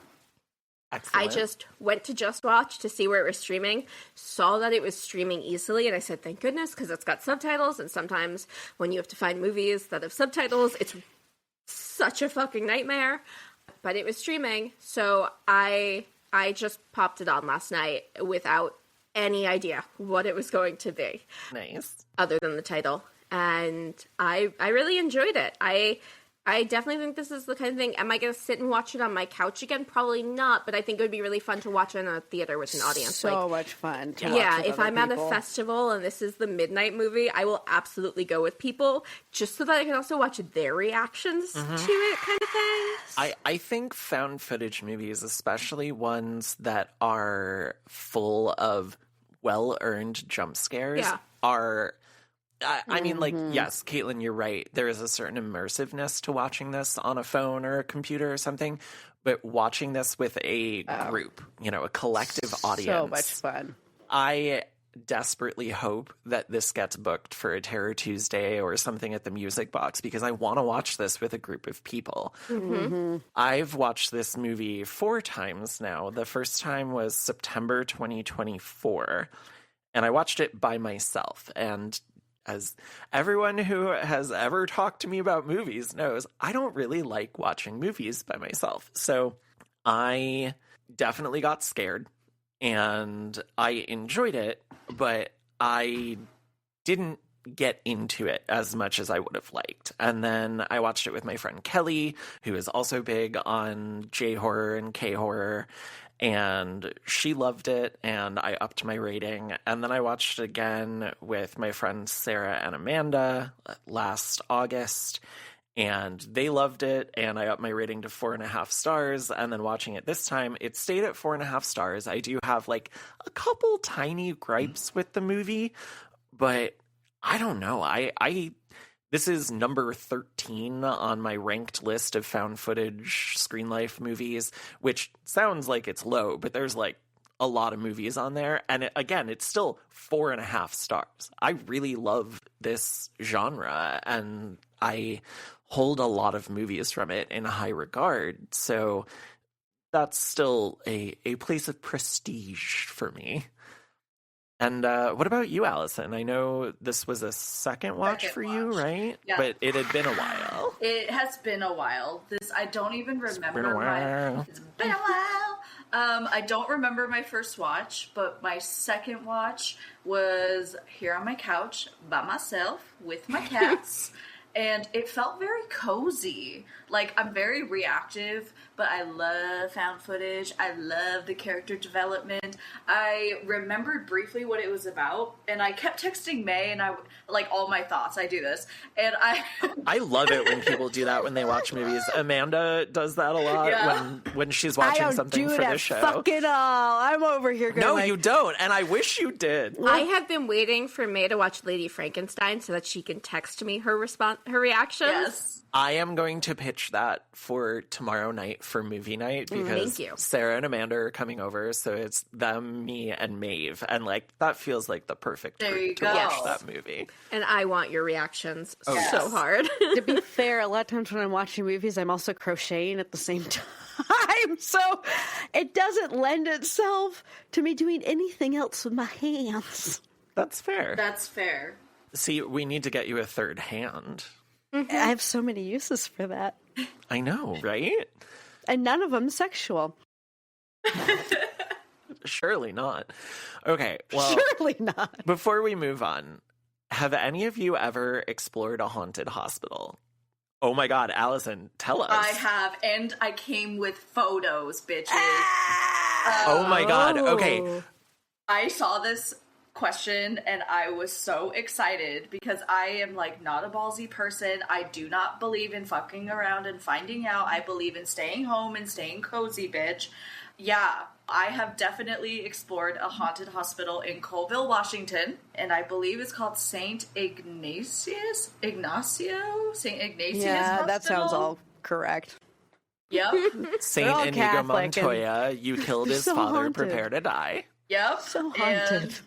Excellent. I just went to Just Watch to see where it was streaming, saw that it was streaming easily, and I said, thank goodness, because it's got subtitles, and sometimes when you have to find movies that have subtitles, it's such a fucking nightmare. But it was streaming, so I just popped it on last night without any idea what it was going to be. Nice. Other than the title. And I really enjoyed it. I definitely think this is the kind of thing, am I going to sit and watch it on my couch again? Probably not, but I think it would be really fun to watch it in a theater with an audience. So much fun to watch with if other I'm at a people. festival and this is the midnight movie, I will absolutely go with people, just so that I can also watch their reactions to it, kind of thing. I think found footage movies, especially ones that are full of well-earned jump scares, are... I mean, like, yes, Caitlin, you're right. There is a certain immersiveness to watching this on a phone or a computer or something, but watching this with a group, a collective audience. So much fun. I desperately hope that this gets booked for a Terror Tuesday or something at the Music Box, because I want to watch this with a group of people. I've watched this movie 4 times now. The first time was September 2024, and I watched it by myself. And as everyone who has ever talked to me about movies knows, I don't really like watching movies by myself. So I definitely got scared, and I enjoyed it, but I didn't get into it as much as I would have liked. And then I watched it with my friend Kelly, who is also big on J-horror and K-horror, and she loved it, and I upped my rating. And then I watched it again with my friends Sarah and Amanda last August, and they loved it, and I upped my rating to 4.5 stars. And then watching it this time, it stayed at 4.5 stars. I do have like a couple tiny gripes with the movie, but I don't know. This is number 13 on my ranked list of found footage Screen Life movies, which sounds like it's low, but there's like a lot of movies on there. And it's still 4.5 stars. I really love this genre, and I hold a lot of movies from it in high regard. So that's still a place of prestige for me. And what about you, Allison? I know this was a second watch for you, right? Yeah. But it had been a while. It has been a while. I don't even remember. It's been a while. It's been a while. I don't remember my first watch, but my second watch was here on my couch by myself with my cats. and it felt very cozy. Like, I'm very reactive, but I love found footage. I love the character development. I remembered briefly what it was about, and I kept texting May, and I, like, all my thoughts. I do this, and I love it when people do that when they watch movies. Amanda does that a lot when she's watching something for the show. Fuck it all. I'm over here going, no, you don't, and I wish you did. I have been waiting for May to watch Lady Frankenstein so that she can text me her reactions. Yes. I am going to pitch that for tomorrow night for movie night because Sarah and Amanda are coming over, so it's them, me, and Maeve, and like that feels like the perfect group to watch that movie. And I want your reactions so hard. To be fair, a lot of times when I'm watching movies, I'm also crocheting at the same time, so it doesn't lend itself to me doing anything else with my hands. That's fair. That's fair. See, we need to get you a third hand. Mm-hmm. I have so many uses for that. I know, right? And none of them sexual. Surely not. Okay, well... Surely not. Before we move on, have any of you ever explored a haunted hospital? Oh my god, Allison, tell us. I have, and I came with photos, bitches. Oh my god, okay. I saw this question and I was so excited because I am like not a ballsy person. I do not believe in fucking around and finding out. I believe in staying home and staying cozy, bitch. Yeah, I have definitely explored a haunted hospital in Colville, Washington, and I believe it's called St. Ignatius Yeah, Hospital. That sounds all correct. Yep. Saint Inigo Montoya, you killed his father, haunted. prepare to die. Yep. So haunted. And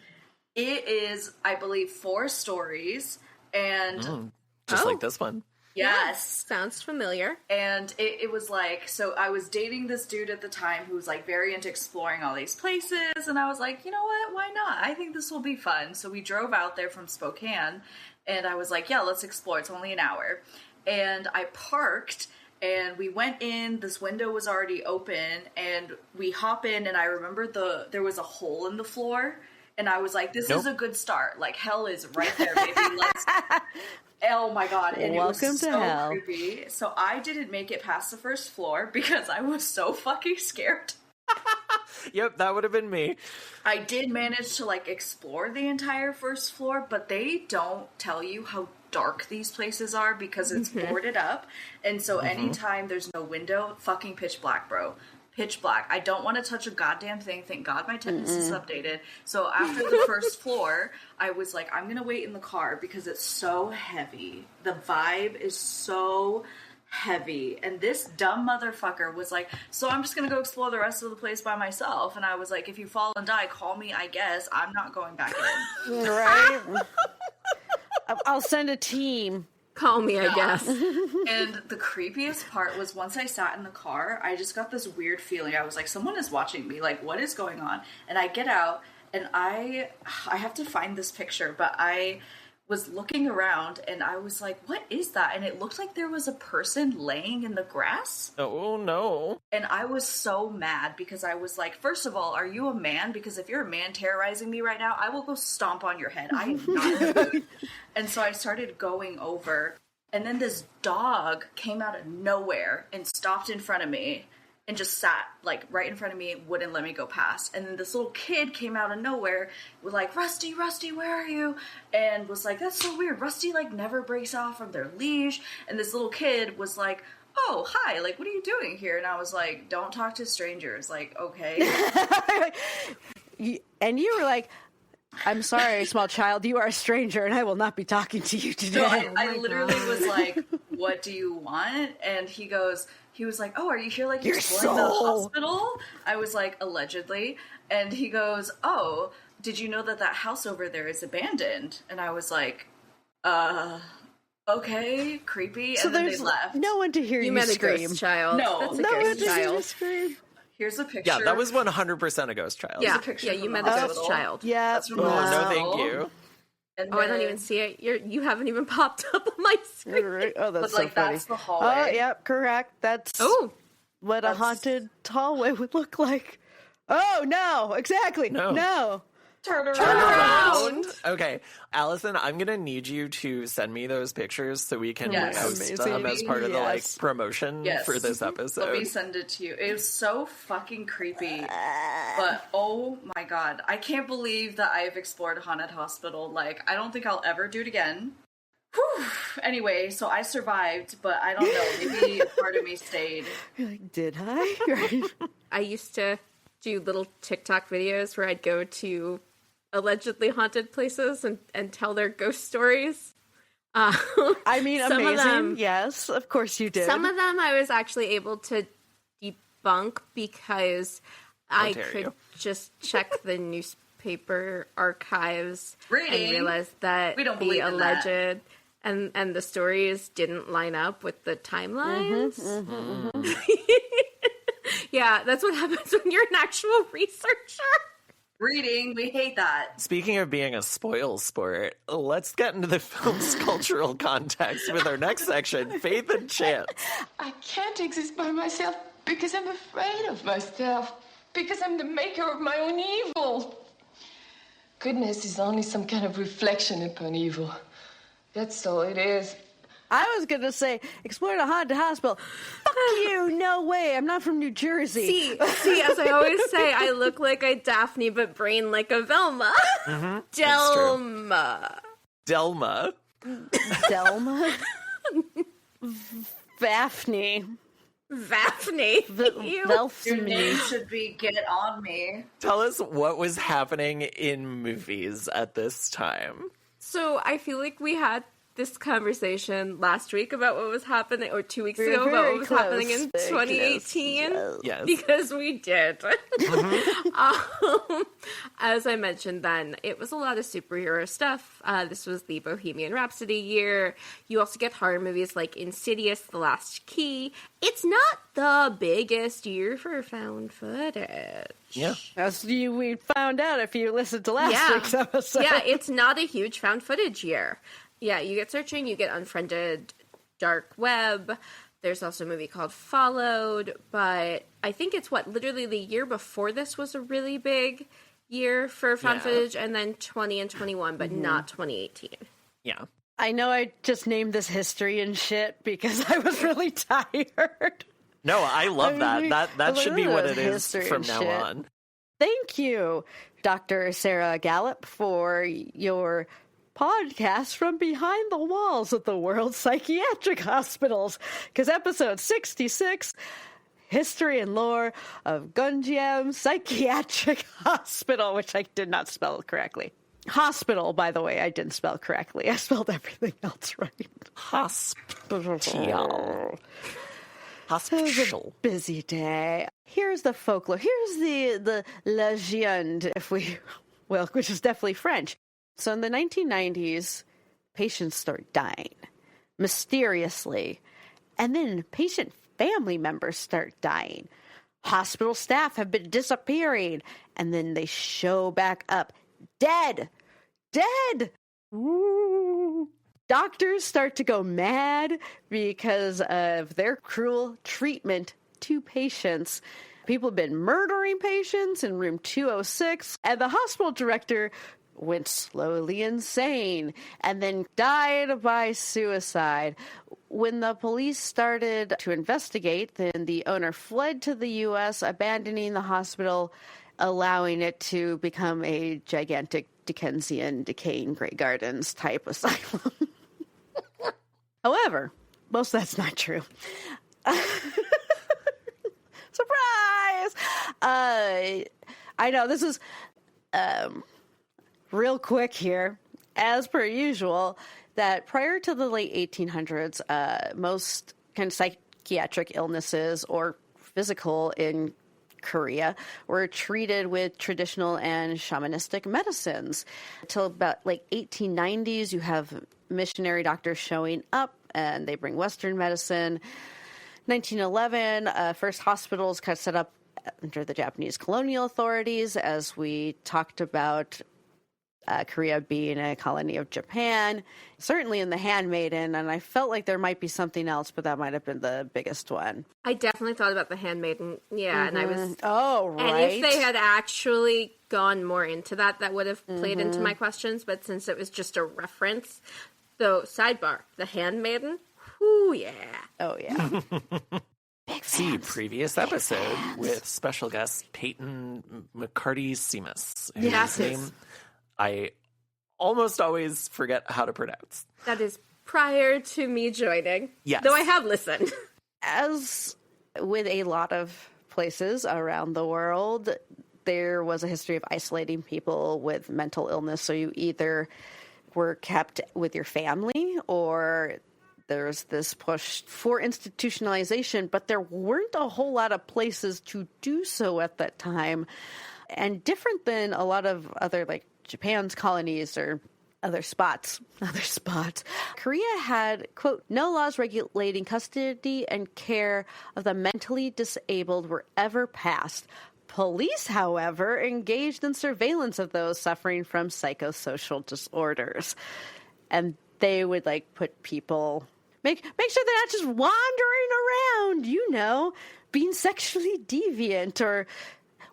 it is, I believe, 4 stories, and just like this one. Yes. Sounds familiar. And it was like, so I was dating this dude at the time who was like very into exploring all these places, and I was like, you know what, why not? I think this will be fun. So we drove out there from Spokane, and I was like, yeah, let's explore. It's only an hour. And I parked, and we went in, this window was already open, and we hop in, and I remember there was a hole in the floor, and I was like, this is a good start. Like, hell is right there, baby. Let's... Oh my god, and Welcome it was to so hell. creepy. So I didn't make it past the first floor because I was so fucking scared. Yep, that would have been me. I did manage to like explore the entire first floor, but they don't tell you how dark these places are because it's boarded up. And so anytime there's no window, fucking pitch black, bro. Pitch black. I don't want to touch a goddamn thing. Thank God my tetanus is updated. So after the first floor, I was like, I'm going to wait in the car because it's so heavy. The vibe is so heavy. And this dumb motherfucker was like, so I'm just going to go explore the rest of the place by myself. And I was like, if you fall and die, call me, I guess. I'm not going back in. Right? I'll send a team. Call me, I guess. And the creepiest part was once I sat in the car, I just got this weird feeling. I was like, someone is watching me. Like, what is going on? And I get out, and I have to find this picture, but I was looking around, and I was like, what is that? And it looked like there was a person laying in the grass. Oh, no. And I was so mad because I was like, first of all, are you a man? Because if you're a man terrorizing me right now, I will go stomp on your head. I am not a dude. And so I started going over, and then this dog came out of nowhere and stopped in front of me and just sat, like, right in front of me, wouldn't let me go past. And then this little kid came out of nowhere, was like, Rusty, where are you? And was like, that's so weird. Rusty, like, never breaks off from their leash. And this little kid was like, oh, hi, like, what are you doing here? And I was like, don't talk to strangers. Like, okay. And you were like, I'm sorry, small child, you are a stranger, and I will not be talking to you today. So I literally was like, what do you want? And he was like, oh, are you here like you're exploring the hospital? I was like, allegedly. And he goes, oh, did you know that house over there is abandoned? And I was like, okay, creepy. So and then they there's left. no one to hear you met scream. a ghost child. No. That's a No one ghost to hear you child. scream. Here's a picture. Yeah, that was 100% a ghost child. Yeah, a picture yeah, from you the met a ghost hospital. child. Yeah. That's from Oh, the no, hospital. thank you. And I don't even see it. You haven't even popped up on my screen. Right. Oh, that's But, so like, funny. that's the hallway. Oh, yep, correct. That's what a That's- haunted hallway would look like. Oh, no, exactly. No. No. Turn around. Okay, Allison, I'm gonna need you to send me those pictures so we can post them as part of the promotion for this episode. Let me send it to you. It was so fucking creepy, but oh my god, I can't believe that I have explored a haunted hospital. Like, I don't think I'll ever do it again. Whew. Anyway, so I survived, but I don't know. Maybe a part of me stayed. You're like, did I? Right. I used to do little TikTok videos where I'd go to allegedly haunted places and tell their ghost stories. I mean, amazing. Them, yes, of course you did. Some of them I was actually able to debunk because I could just check the newspaper archives and realize that we don't the believe in alleged that. And the stories didn't line up with the timelines. Yeah, that's what happens when you're an actual researcher. Reading, we hate that. Speaking of being a spoil sport, let's get into the film's cultural context with our next section, Faith and Chance. I can't exist by myself because I'm afraid of myself. Because I'm the maker of my own evil. Goodness is only some kind of reflection upon evil. That's all it is. I was going to say, explore a haunted hospital. Fuck you, no way. I'm not from New Jersey. See, as I always say, I look like a Daphne, but brain like a Velma. Delma. Delma. Delma? Vaphne. Your name should be Get On Me. Tell us what was happening in movies at this time. So I feel like we had this conversation last week about what was happening, or 2 weeks ago about what was happening in 2018. Yes. Because we did. As I mentioned then, it was a lot of superhero stuff. This was the Bohemian Rhapsody year. You also get horror movies like Insidious, The Last Key. It's not the biggest year for found footage. Yeah. As we found out if you listened to last week's episode. Yeah, it's not a huge found footage year. Yeah, you get Searching, you get Unfriended, Dark Web. There's also a movie called Followed, but I think it's literally the year before this was a really big year for found footage, and then 20 and 21, but not 2018. Yeah. I know I just named this history and shit because I was really tired. No, I love that. That should be what it is from now on. Thank you, Dr. Sarah Gallup, for your podcast from behind the walls of the world's psychiatric hospitals, because episode 66, History and Lore of Gonjiam Psychiatric Hospital, which I did not spell correctly. Hospital, by the way, I didn't spell correctly. I spelled everything else right. Hospital. It was a busy day. Here's the folklore. Here's the legend, if we will, which is definitely French. So in the 1990s, patients start dying mysteriously, and then patient family members start dying. Hospital staff have been disappearing, and then they show back up dead. Ooh. Doctors start to go mad because of their cruel treatment to patients. People have been murdering patients in room 206, and the hospital director went slowly insane and then died by suicide. When the police started to investigate, then the owner fled to the U.S., abandoning the hospital, allowing it to become a gigantic Dickensian, decaying Grey Gardens type asylum. However, most of that's not true. Surprise! I know this is real quick here, as per usual, that prior to the late 1800s, most kind of psychiatric illnesses or physical in Korea were treated with traditional and shamanistic medicines. Until about like 1890s, you have missionary doctors showing up and they bring Western medicine. 1911, first hospitals kind of set up under the Japanese colonial authorities, as we talked about Korea being a colony of Japan, certainly in The Handmaiden, and I felt like there might be something else, but that might have been the biggest one. I definitely thought about The Handmaiden, and I was... Oh, right. And if they had actually gone more into that, that would have played into my questions, but since it was just a reference... So, sidebar, The Handmaiden, whoo, yeah. Oh, yeah. See previous episode with special guest Peyton McCarty-Seamus. Yes. Name I almost always forget how to pronounce. That is prior to me joining. Yes. Though I have listened. As with a lot of places around the world, there was a history of isolating people with mental illness. So you either were kept with your family or there's this push for institutionalization, but there weren't a whole lot of places to do so at that time. And different than a lot of other, like, Japan's colonies or other spots, Korea had, quote, no laws regulating custody and care of the mentally disabled were ever passed. Police, however, engaged in surveillance of those suffering from psychosocial disorders. And they would, like, put people, make sure they're not just wandering around, being sexually deviant. Or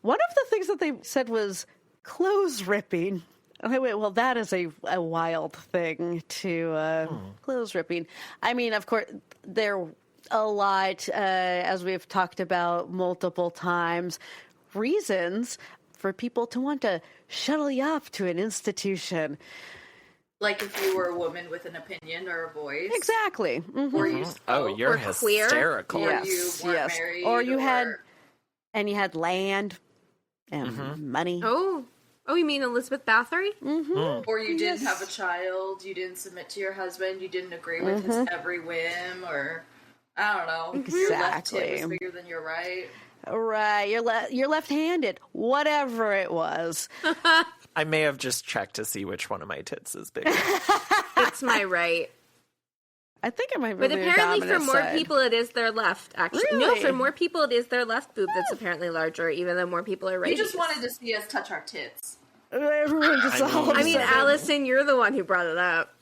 one of the things that they said was clothes ripping. And I went, well, that is a wild thing to clothes ripping. I mean, of course, there a lot, as we've talked about multiple times, reasons for people to want to shuttle you off to an institution. Like if you were a woman with an opinion or a voice. Exactly. Mm-hmm. Or you spoke. Oh, you're hysterical. Or you weren't married. Or you had land and money. Oh, you mean Elizabeth Bathory? Mm-hmm. Or you didn't have a child, you didn't submit to your husband, you didn't agree with his every whim, or, I don't know, your left hip was bigger than your right. Right, you're left-handed, whatever it was. I may have just checked to see which one of my tits is bigger. It's my right. I think it might be. But apparently for more side. people it is their left, actually. Really? No, for more people it is their left boob that's apparently larger, even though more people are right. You just wanted to see us touch our tits. Everyone just I mean, Allison, you're the one who brought it up.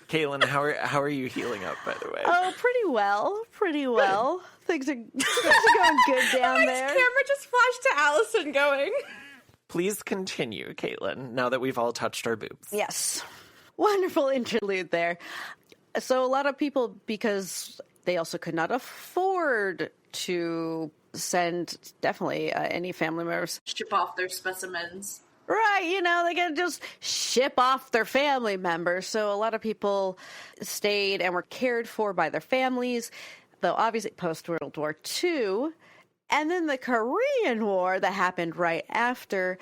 Caitlin, how are you healing up, by the way? Oh, pretty well. Things are going good down there. Camera just flashed to Allison going. Please continue, Caitlin, now that we've all touched our boobs. Yes. Wonderful interlude there. So a lot of people, because they also could not afford to send, definitely, any family members. Ship off their specimens. Right, they can just ship off their family members. So a lot of people stayed and were cared for by their families, though obviously post-World War II. And then the Korean War that happened right after,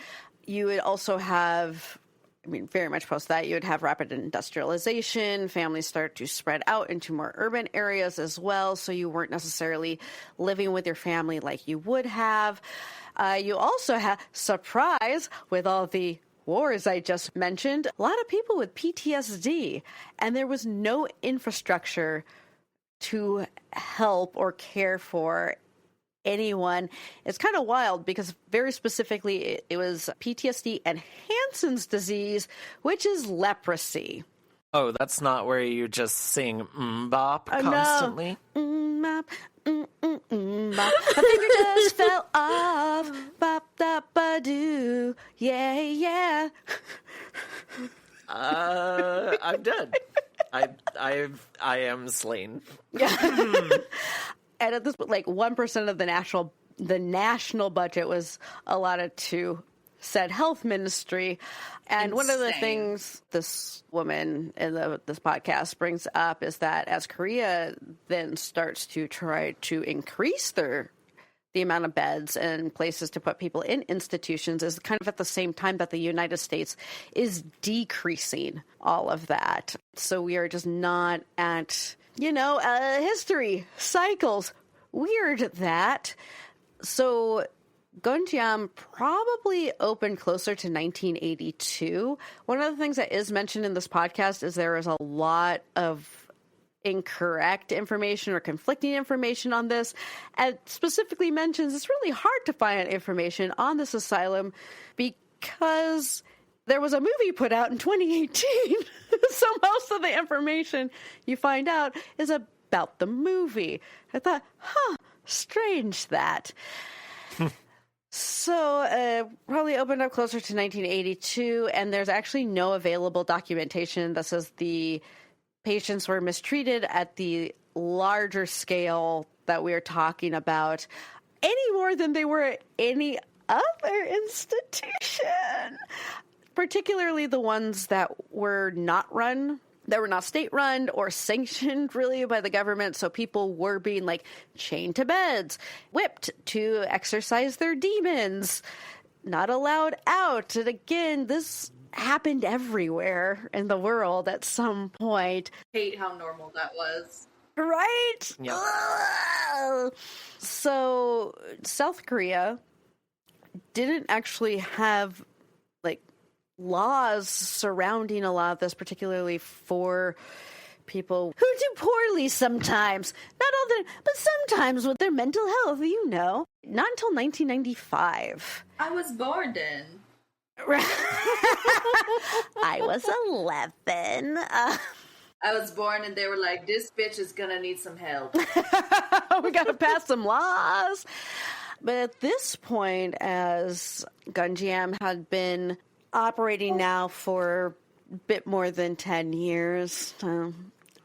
you would also have, very much post that, you would have rapid industrialization. Families start to spread out into more urban areas as well. So you weren't necessarily living with your family like you would have. You also have, surprise, with all the wars I just mentioned, a lot of people with PTSD. And there was no infrastructure to help or care for anyone. It's kind of wild because very specifically it was PTSD and Hansen's disease, which is leprosy. Oh, that's not where you just sing bop constantly? No. Bop, bop. My finger just fell off. Bop, da, ba, doo. Yeah, yeah. I'm dead. I am slain. And at this, 1% of the national budget was allotted to said health ministry. And one of the things this woman in this podcast brings up is that as Korea then starts to try to increase the amount of beds and places to put people in institutions, is kind of at the same time that the United States is decreasing all of that. So we are just not at, history, cycles, weird that. So Gonjiam probably opened closer to 1982. One of the things that is mentioned in this podcast is there is a lot of incorrect information or conflicting information on this, and specifically mentions it's really hard to find information on this asylum because There was a movie put out in 2018, so most of the information you find out is about the movie. I thought, strange that. So, probably opened up closer to 1982, and there's actually no available documentation that says the patients were mistreated at the larger scale that we're talking about, any more than they were at any other institution. Particularly the ones that were not state-run or sanctioned really by the government. So people were being like chained to beds, whipped to exorcise their demons, not allowed out. And again, this happened everywhere in the world at some point. Hate how normal that was. Right? Yep. So South Korea didn't actually have like laws surrounding a lot of this, particularly for people who do poorly sometimes. Not all the, but sometimes with their mental health, you know. Not until 1995. I was born in. I was 11. I was born and they were like, this bitch is gonna need some help. We gotta pass some laws. But at this point, as Gonjiam had been operating now for a bit more than 10 years,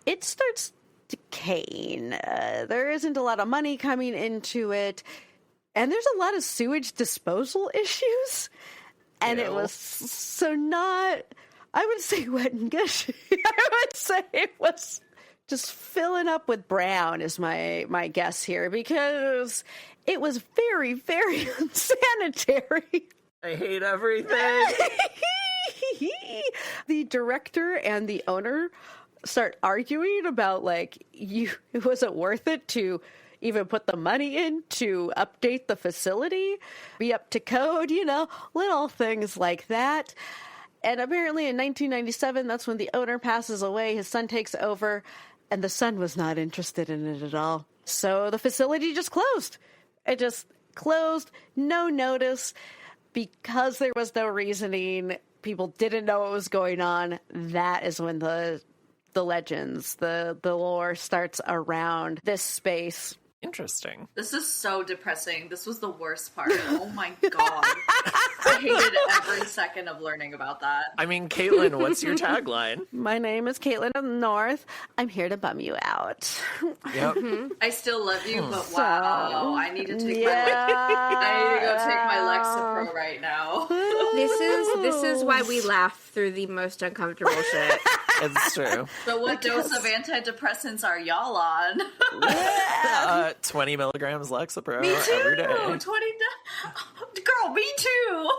it starts decaying. There isn't a lot of money coming into it, and there's a lot of sewage disposal issues. And it was so not, I would say wet and gushy. I would say it was just filling up with brown is my guess here, because it was very, very unsanitary. I hate everything. The director and the owner start arguing about, like, it wasn't worth it to even put the money in to update the facility, be up to code, little things like that. And apparently in 1997, that's when the owner passes away, his son takes over, and the son was not interested in it at all. So the facility just closed. It just closed, no notice, because there was no reasoning. People didn't know what was going on. That is when the legends, the lore starts around this space. Interesting. This is so depressing. This was the worst part. Oh my god. I hated every second of learning about that. I mean, Caitlin, what's your tagline? My name is Caitlin of the North. I'm here to bum you out. Yep. I still love you, but wow. I need to take I need to go take my Lexapro right now. This is why we laugh through the most uncomfortable shit. It's true. So what dose of antidepressants are y'all on? 20 milligrams Lexapro Me too. every day. 20. Girl, me too.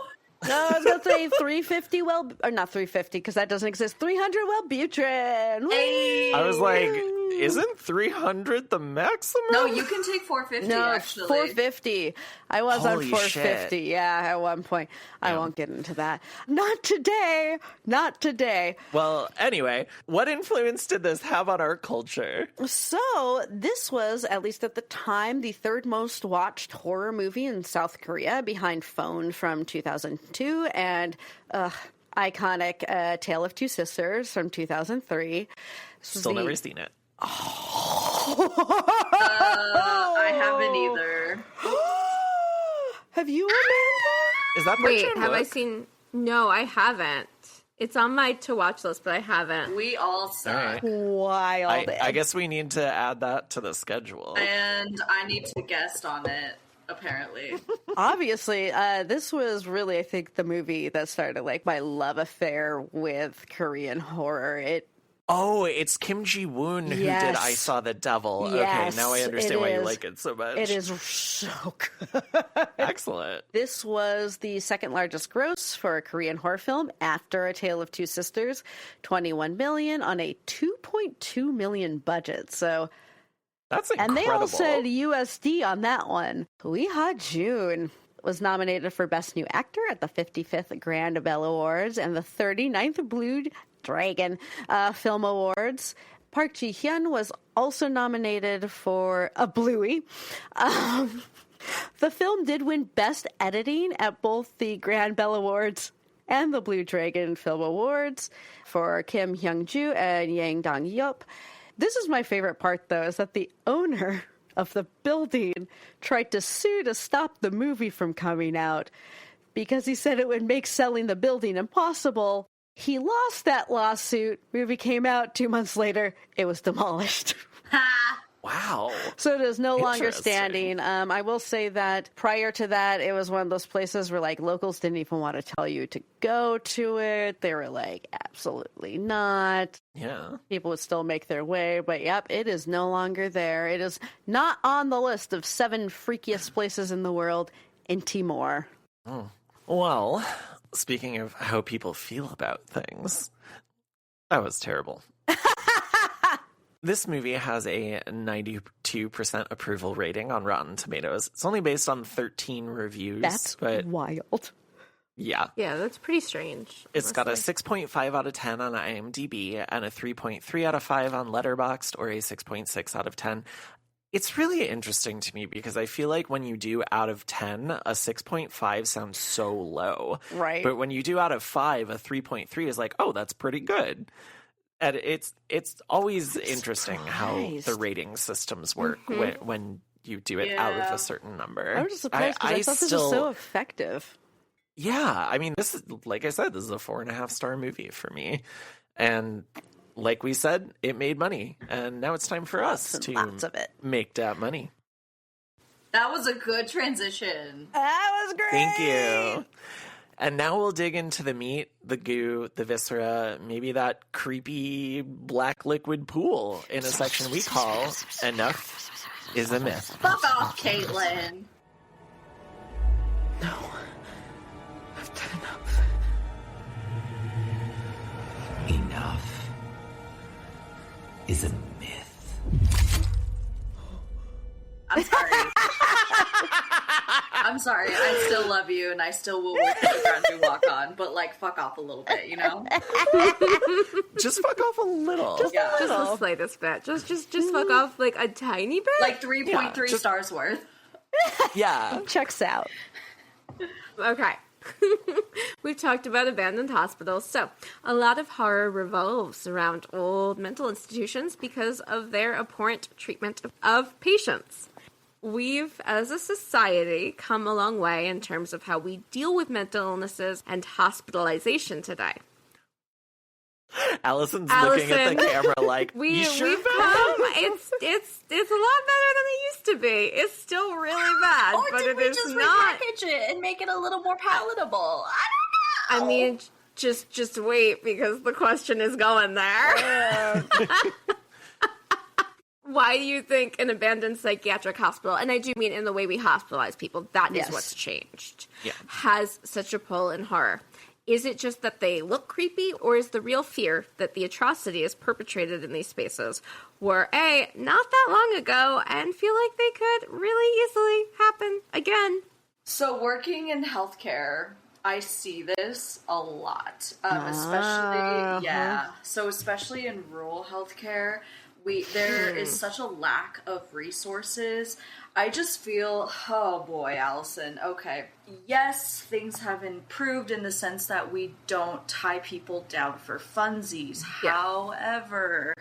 No, I was going to say 350 or not 350 because that doesn't exist. 300 Wellbutrin. Hey. I was like, isn't 300 the maximum? No, you can take 450 actually. 450. I was Holy on 450. shit. Yeah, at one point. I won't get into that. Not today. Not today. Well, anyway, what influence did this have on our culture? So, this was, at least at the time, the third most watched horror movie in South Korea, behind Phone from 2002 and iconic Tale of Two Sisters from 2003. Still never seen it. I haven't either. Have you, Amanda? Is that Wait, Bertrand have I Book? seen? No, I haven't. It's on my to-watch list, but I haven't. We all suck. All right. Wild. I guess we need to add that to the schedule. And I need to guest on it, apparently. Obviously, this was really, I think, the movie that started, like, my love affair with Korean horror. Oh, it's Kim Ji-woon who Yes. did I Saw the Devil. Yes, okay, now I understand why you is. like it so much. It is so good. Excellent. This was the second largest gross for a Korean horror film after A Tale of Two Sisters, $21 million on a $2.2 million budget. So, That's incredible. and they all said USD on that one. Lee Ha-joon was nominated for Best New Actor at the 55th Grand Bell Awards and the 39th Blue Dragon Film Awards. Park Ji-hyun was also nominated for a Bluey. The film did win Best Editing at both the Grand Bell Awards and the Blue Dragon Film Awards for Kim Hyung-ju and Yang Dong-yup. This is my favorite part, though, is that the owner of the building tried to sue to stop the movie from coming out because he said it would make selling the building impossible. He lost that lawsuit. Movie came out 2 months later. It was demolished. Wow. So it is no longer standing. I will say that prior to that, it was one of those places where like locals didn't even want to tell you to go to it. They were like, absolutely not. Yeah. People would still make their way. But yep, it is no longer there. It is not on the list of 7 freakiest places in the world in Timor. Oh. Well, speaking of how people feel about things, that was terrible. This movie has a 92% approval rating on Rotten Tomatoes. It's only based on 13 reviews. That's wild. Yeah. Yeah, that's pretty strange. It's got a 6.5 out of 10 on IMDb and a 3.3 out of 5 on Letterboxd, or a 6.6 out of 10. It's really interesting to me because I feel like when you do out of 10, a 6.5 sounds so low. Right. But when you do out of 5, a 3.3 is like, oh, that's pretty good. And it's always interesting how the rating systems work when you do it out of a certain number. I'm just surprised because I thought this was so effective. Yeah, I mean, this is, like I said, this is a 4.5-star movie for me. And like we said, it made money. And now it's time for us to make that money. That was a good transition. That was great. Thank you. And now we'll dig into the meat, the goo, the viscera, maybe that creepy black liquid pool in a section we call Enough is a Myth. Fuck off, Caitlin. No. I've done enough. Enough is a myth. I'm sorry. I'm sorry. I still love you, and I still will work the ground you walk on. But like, fuck off a little bit, you know. Just fuck off a little. Just the slightest bit. Just fuck off like a tiny bit. Like 3.3 stars worth. Yeah, checks out. Okay. We've talked about abandoned hospitals, so a lot of horror revolves around old mental institutions because of their abhorrent treatment of patients. We've, as a society, come a long way in terms of how we deal with mental illnesses and hospitalization today. Allison's looking at the camera like, we've come. It's a lot better than it used to be. It's still really bad, Or but did it we is just not. repackage it and make it a little more palatable? I don't know. I mean, just wait, because the question is going there. Why do you think an abandoned psychiatric hospital, and I do mean in the way we hospitalize people, that is what's changed, has such a pull in horror? Is it just that they look creepy, or is the real fear that the atrocities perpetrated in these spaces were, A, not that long ago, and feel like they could really easily happen again? So working in healthcare, I see this a lot, especially, So especially in rural healthcare, there is such a lack of resources. I just feel, oh boy, Allison, okay. Yes, things have improved in the sense that we don't tie people down for funsies. Yeah. However,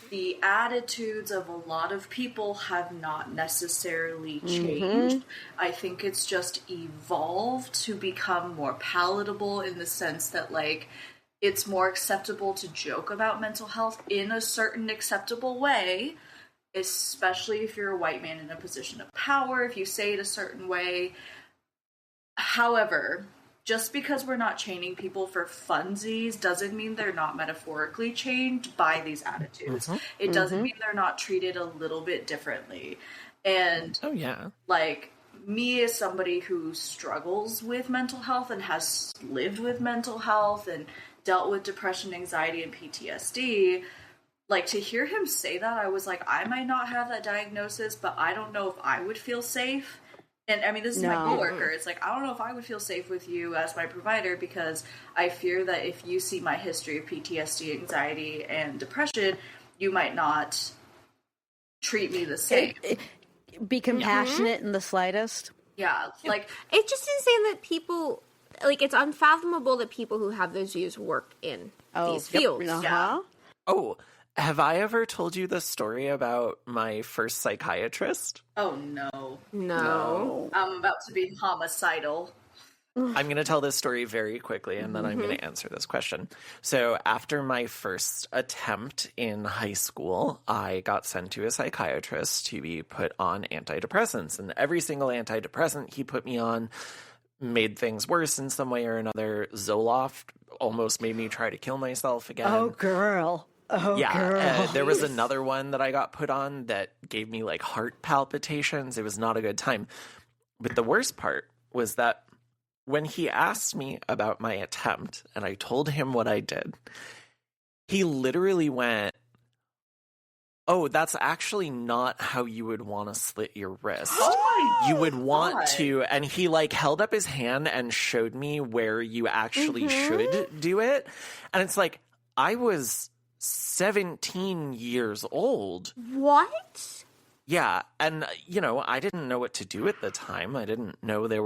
the attitudes of a lot of people have not necessarily changed. I think it's just evolved to become more palatable in the sense that, like, it's more acceptable to joke about mental health in a certain acceptable way, especially if you're a white man in a position of power, if you say it a certain way. However, just because we're not chaining people for funsies doesn't mean they're not metaphorically chained by these attitudes. It doesn't mean they're not treated a little bit differently. And, like, me as somebody who struggles with mental health and has lived with mental health and dealt with depression, anxiety, and PTSD, like, to hear him say that, I was like, I might not have that diagnosis, but I don't know if I would feel safe. And, I mean, this is my coworker. It's like, I don't know if I would feel safe with you as my provider because I fear that if you see my history of PTSD, anxiety, and depression, you might not treat me the same. Be compassionate in the slightest. Yeah, like... It's just insane that people... like, it's unfathomable that people who have those views work in these fields. Uh-huh. Oh, have I ever told you the story about my first psychiatrist? Oh, no. No. I'm about to be homicidal. I'm going to tell this story very quickly, and then I'm going to answer this question. So after my first attempt in high school, I got sent to a psychiatrist to be put on antidepressants. And every single antidepressant he put me on made things worse in some way or another. Zoloft almost made me try to kill myself again. Oh, girl. Oh, girl. There was another one that I got put on that gave me like heart palpitations. It was not a good time. But the worst part was that when he asked me about my attempt and I told him what I did, he literally went, "Oh, that's actually not how you would want to slit your wrist. You would want to," and he like held up his hand and showed me where you actually should do it. And it's like, I was 17 years old. What? Yeah. And, you know, I didn't know what to do at the time. I didn't know there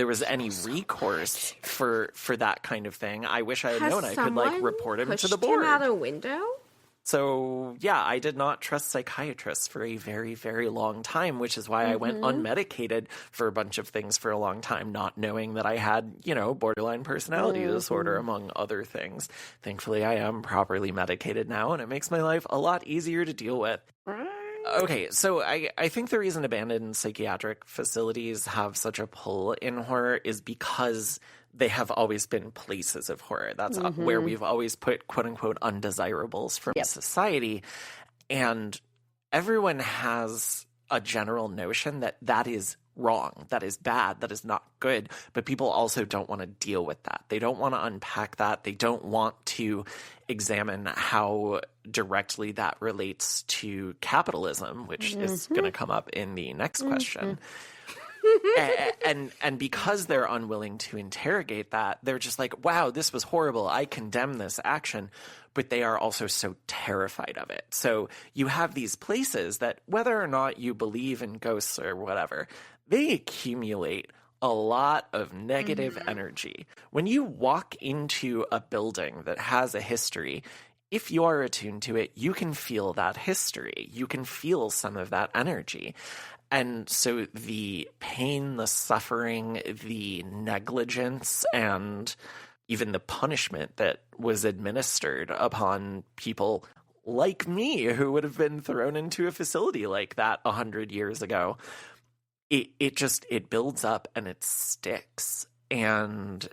was any recourse for that kind of thing. I wish I had known. I could like report him to the board. Pushed him out a window? So, yeah, I did not trust psychiatrists for a very, very long time, which is why I went unmedicated for a bunch of things for a long time, not knowing that I had, you know, borderline personality disorder, among other things. Thankfully, I am properly medicated now, and it makes my life a lot easier to deal with. Okay, so I think the reason abandoned psychiatric facilities have such a pull in horror is because they have always been places of horror. That's where we've always put quote-unquote undesirables from society. And everyone has a general notion that that is wrong, that is bad, that is not good. But people also don't want to deal with that. They don't want to unpack that. They don't want to examine how directly that relates to capitalism, which is going to come up in the next question. And because they're unwilling to interrogate that, they're just like, wow, this was horrible. I condemn this action. But they are also so terrified of it. So you have these places that, whether or not you believe in ghosts or whatever, they accumulate a lot of negative energy. When you walk into a building that has a history, if you are attuned to it, you can feel that history. You can feel some of that energy. And so the pain, the suffering, the negligence, and even the punishment that was administered upon people like me who would have been thrown into a facility like that 100 years ago, it builds up and it sticks. And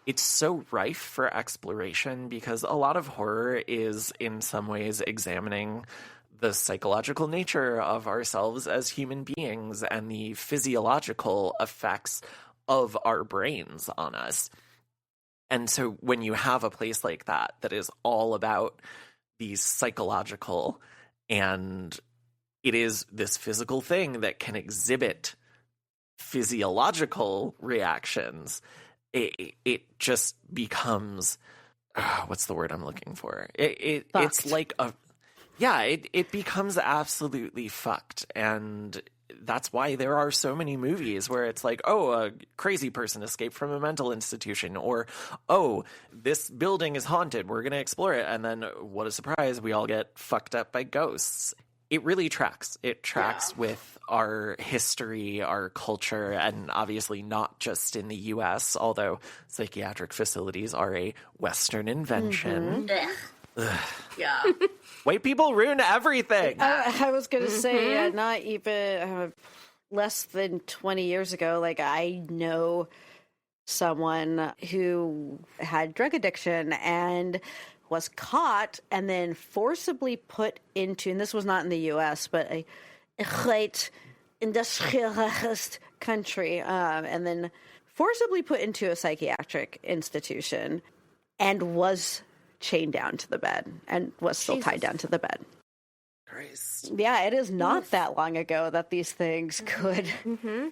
it's so rife for exploration because a lot of horror is in some ways examining the psychological nature of ourselves as human beings and the physiological effects of our brains on us. And so when you have a place like that that is all about these psychological, and it is this physical thing that can exhibit physiological reactions, it just becomes, what's the word I'm looking for? It's like it becomes absolutely fucked. And that's why there are so many movies where it's like, oh, a crazy person escaped from a mental institution, or, oh, this building is haunted, we're going to explore it. And then, what a surprise, we all get fucked up by ghosts. It really tracks. It tracks with our history, our culture, and obviously not just in the U.S., although psychiatric facilities are a Western invention. Yeah. White people ruin everything. I was going to say, not even less than 20 years ago, like, I know someone who had drug addiction and was caught and then forcibly put into, and this was not in the U.S., but a white industrialized country, and then forcibly put into a psychiatric institution and was chained down to the bed and was still tied down to the bed. Christ. Yeah, it is not that long ago that these things could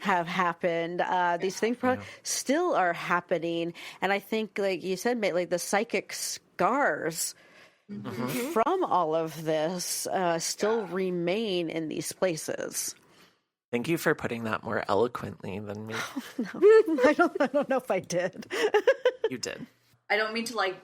have happened. These things probably still are happening. And I think, like you said, mate, like the psychic scars from all of this still remain in these places. Thank you for putting that more eloquently than me. No, I don't know if I did. You did. I don't mean to like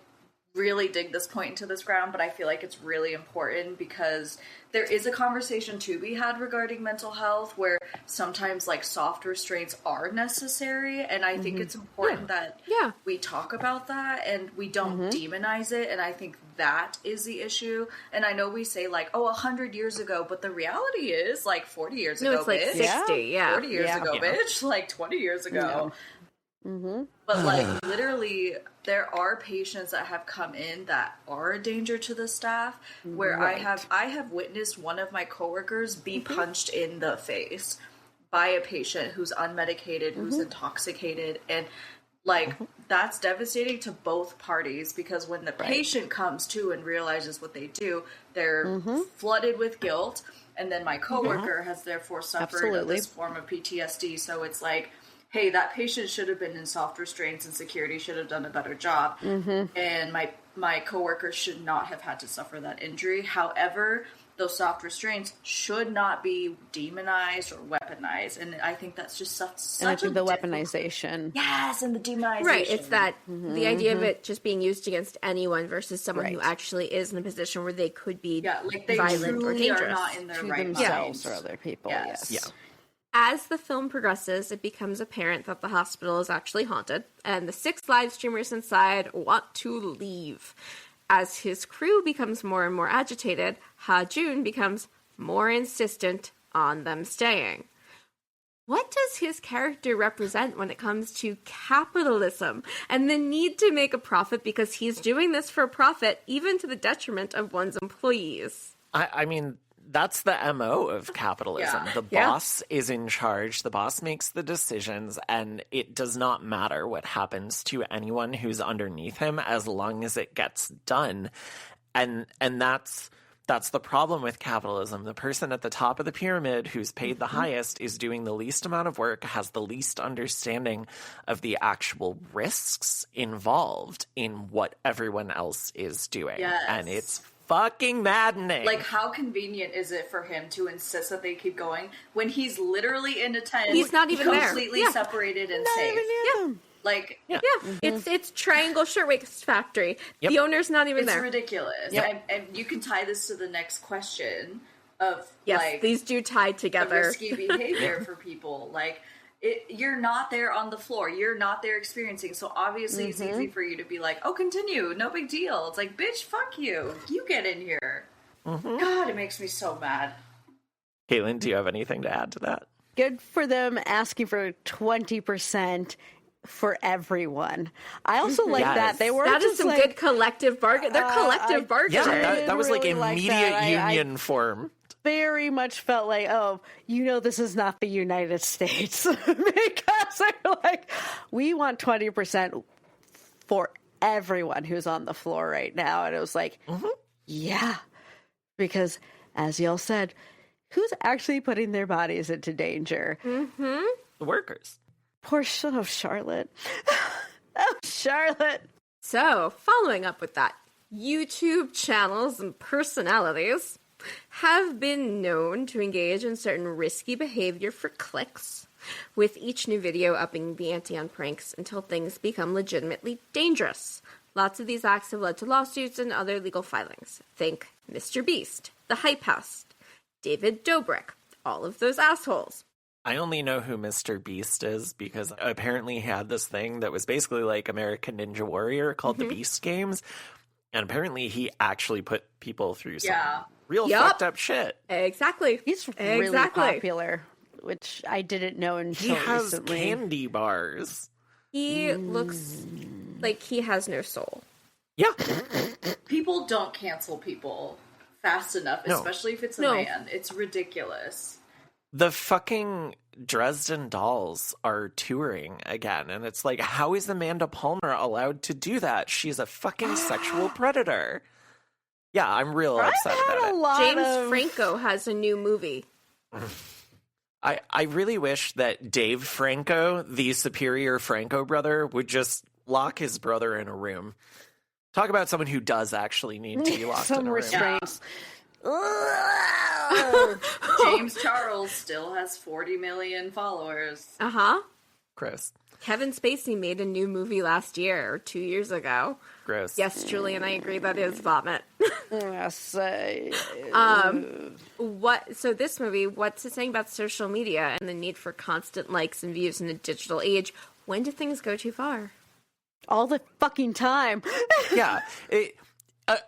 really dig this point into this ground, but I feel like it's really important because there is a conversation to be had regarding mental health where sometimes like soft restraints are necessary, and I think it's important that we talk about that and we don't demonize it, and I think that is the issue. And I know we say like, oh, 100 years ago, but the reality is like 40 years ago, it's like bitch. 60, 40 years ago, bitch. Like 20 years ago. But like literally there are patients that have come in that are a danger to the staff where I have witnessed one of my coworkers be punched in the face by a patient who's unmedicated, who's intoxicated, and like that's devastating to both parties because when the patient comes to and realizes what they do, they're flooded with guilt, and then my coworker has therefore suffered this form of PTSD. So it's like, hey, that patient should have been in soft restraints and security should have done a better job. And my coworker should not have had to suffer that injury. However, those soft restraints should not be demonized or weaponized. And I think that's just such the weaponization. Yes, and the demonization. Right, it's that the idea of it just being used against anyone versus someone who actually is in a position where they could be like they violent or dangerous. are not in their to right themselves minds. or other people. Yes. Yes. As the film progresses, it becomes apparent that the hospital is actually haunted, and the 6 live streamers inside want to leave. As his crew becomes more and more agitated, Ha-Jun becomes more insistent on them staying. What does his character represent when it comes to capitalism and the need to make a profit because he's doing this for profit, even to the detriment of one's employees? I mean, that's the MO of capitalism. The boss is in charge. The boss makes the decisions, and it does not matter what happens to anyone who's underneath him as long as it gets done. And that's the problem with capitalism. The person at the top of the pyramid who's paid the highest is doing the least amount of work, has the least understanding of the actual risks involved in what everyone else is doing. Yes. And it's fucking maddening. Like, how convenient is it for him to insist that they keep going when he's literally in a tent? He's not even there. Completely separated and safe. Like, it's Triangle Shirtwaist Factory. The owner's not even there. It's ridiculous. And you can tie this to the next question of like these do tie together. Risky behavior for people. Like, you're not there on the floor. You're not there experiencing. So obviously it's easy for you to be like, oh, continue. No big deal. It's like, bitch, fuck you. You get in here. God, it makes me so mad. Caitlin, do you have anything to add to that? Good for them asking for 20% for everyone. I also like that. They were that just is some like, good collective bargain. They're collective bargaining. Yeah, that was like really like immediate that. union form. Very much felt like, oh, this is not the United States. Because they're like, we want 20% for everyone who's on the floor right now. And it was like, yeah. Because, as y'all said, who's actually putting their bodies into danger? The workers. Poor Charlotte. Oh, Charlotte. So, following up with that, YouTube channels and personalities have been known to engage in certain risky behavior for clicks, with each new video upping the ante on pranks until things become legitimately dangerous. Lots of these acts have led to lawsuits and other legal filings. Think Mr. Beast, The Hype House, David Dobrik, all of those assholes. I only know who Mr. Beast is because apparently he had this thing that was basically like American Ninja Warrior called the Beast Games. And apparently he actually put people through some real fucked up shit. Exactly. He's really popular, which I didn't know until recently. He has recently. candy bars. He looks like he has no soul. Yeah. People don't cancel people fast enough, especially if it's a man. It's ridiculous. The fucking Dresden Dolls are touring again, and it's like, how is Amanda Palmer allowed to do that? She's a fucking sexual predator. Yeah, I'm real upset about it. James Franco has a new movie. I really wish that Dave Franco, the superior Franco brother, would just lock his brother in a room. Talk about someone who does actually need to be locked in a room. Restraints. James Charles still has 40 million followers. Uh-huh. Gross. Kevin Spacey made a new movie last year or 2 years ago. Gross. Yes, Julian, I agree that is vomit. Yes. So this movie, what's it saying about social media and the need for constant likes and views in a digital age? When do things go too far? All the fucking time. Yeah.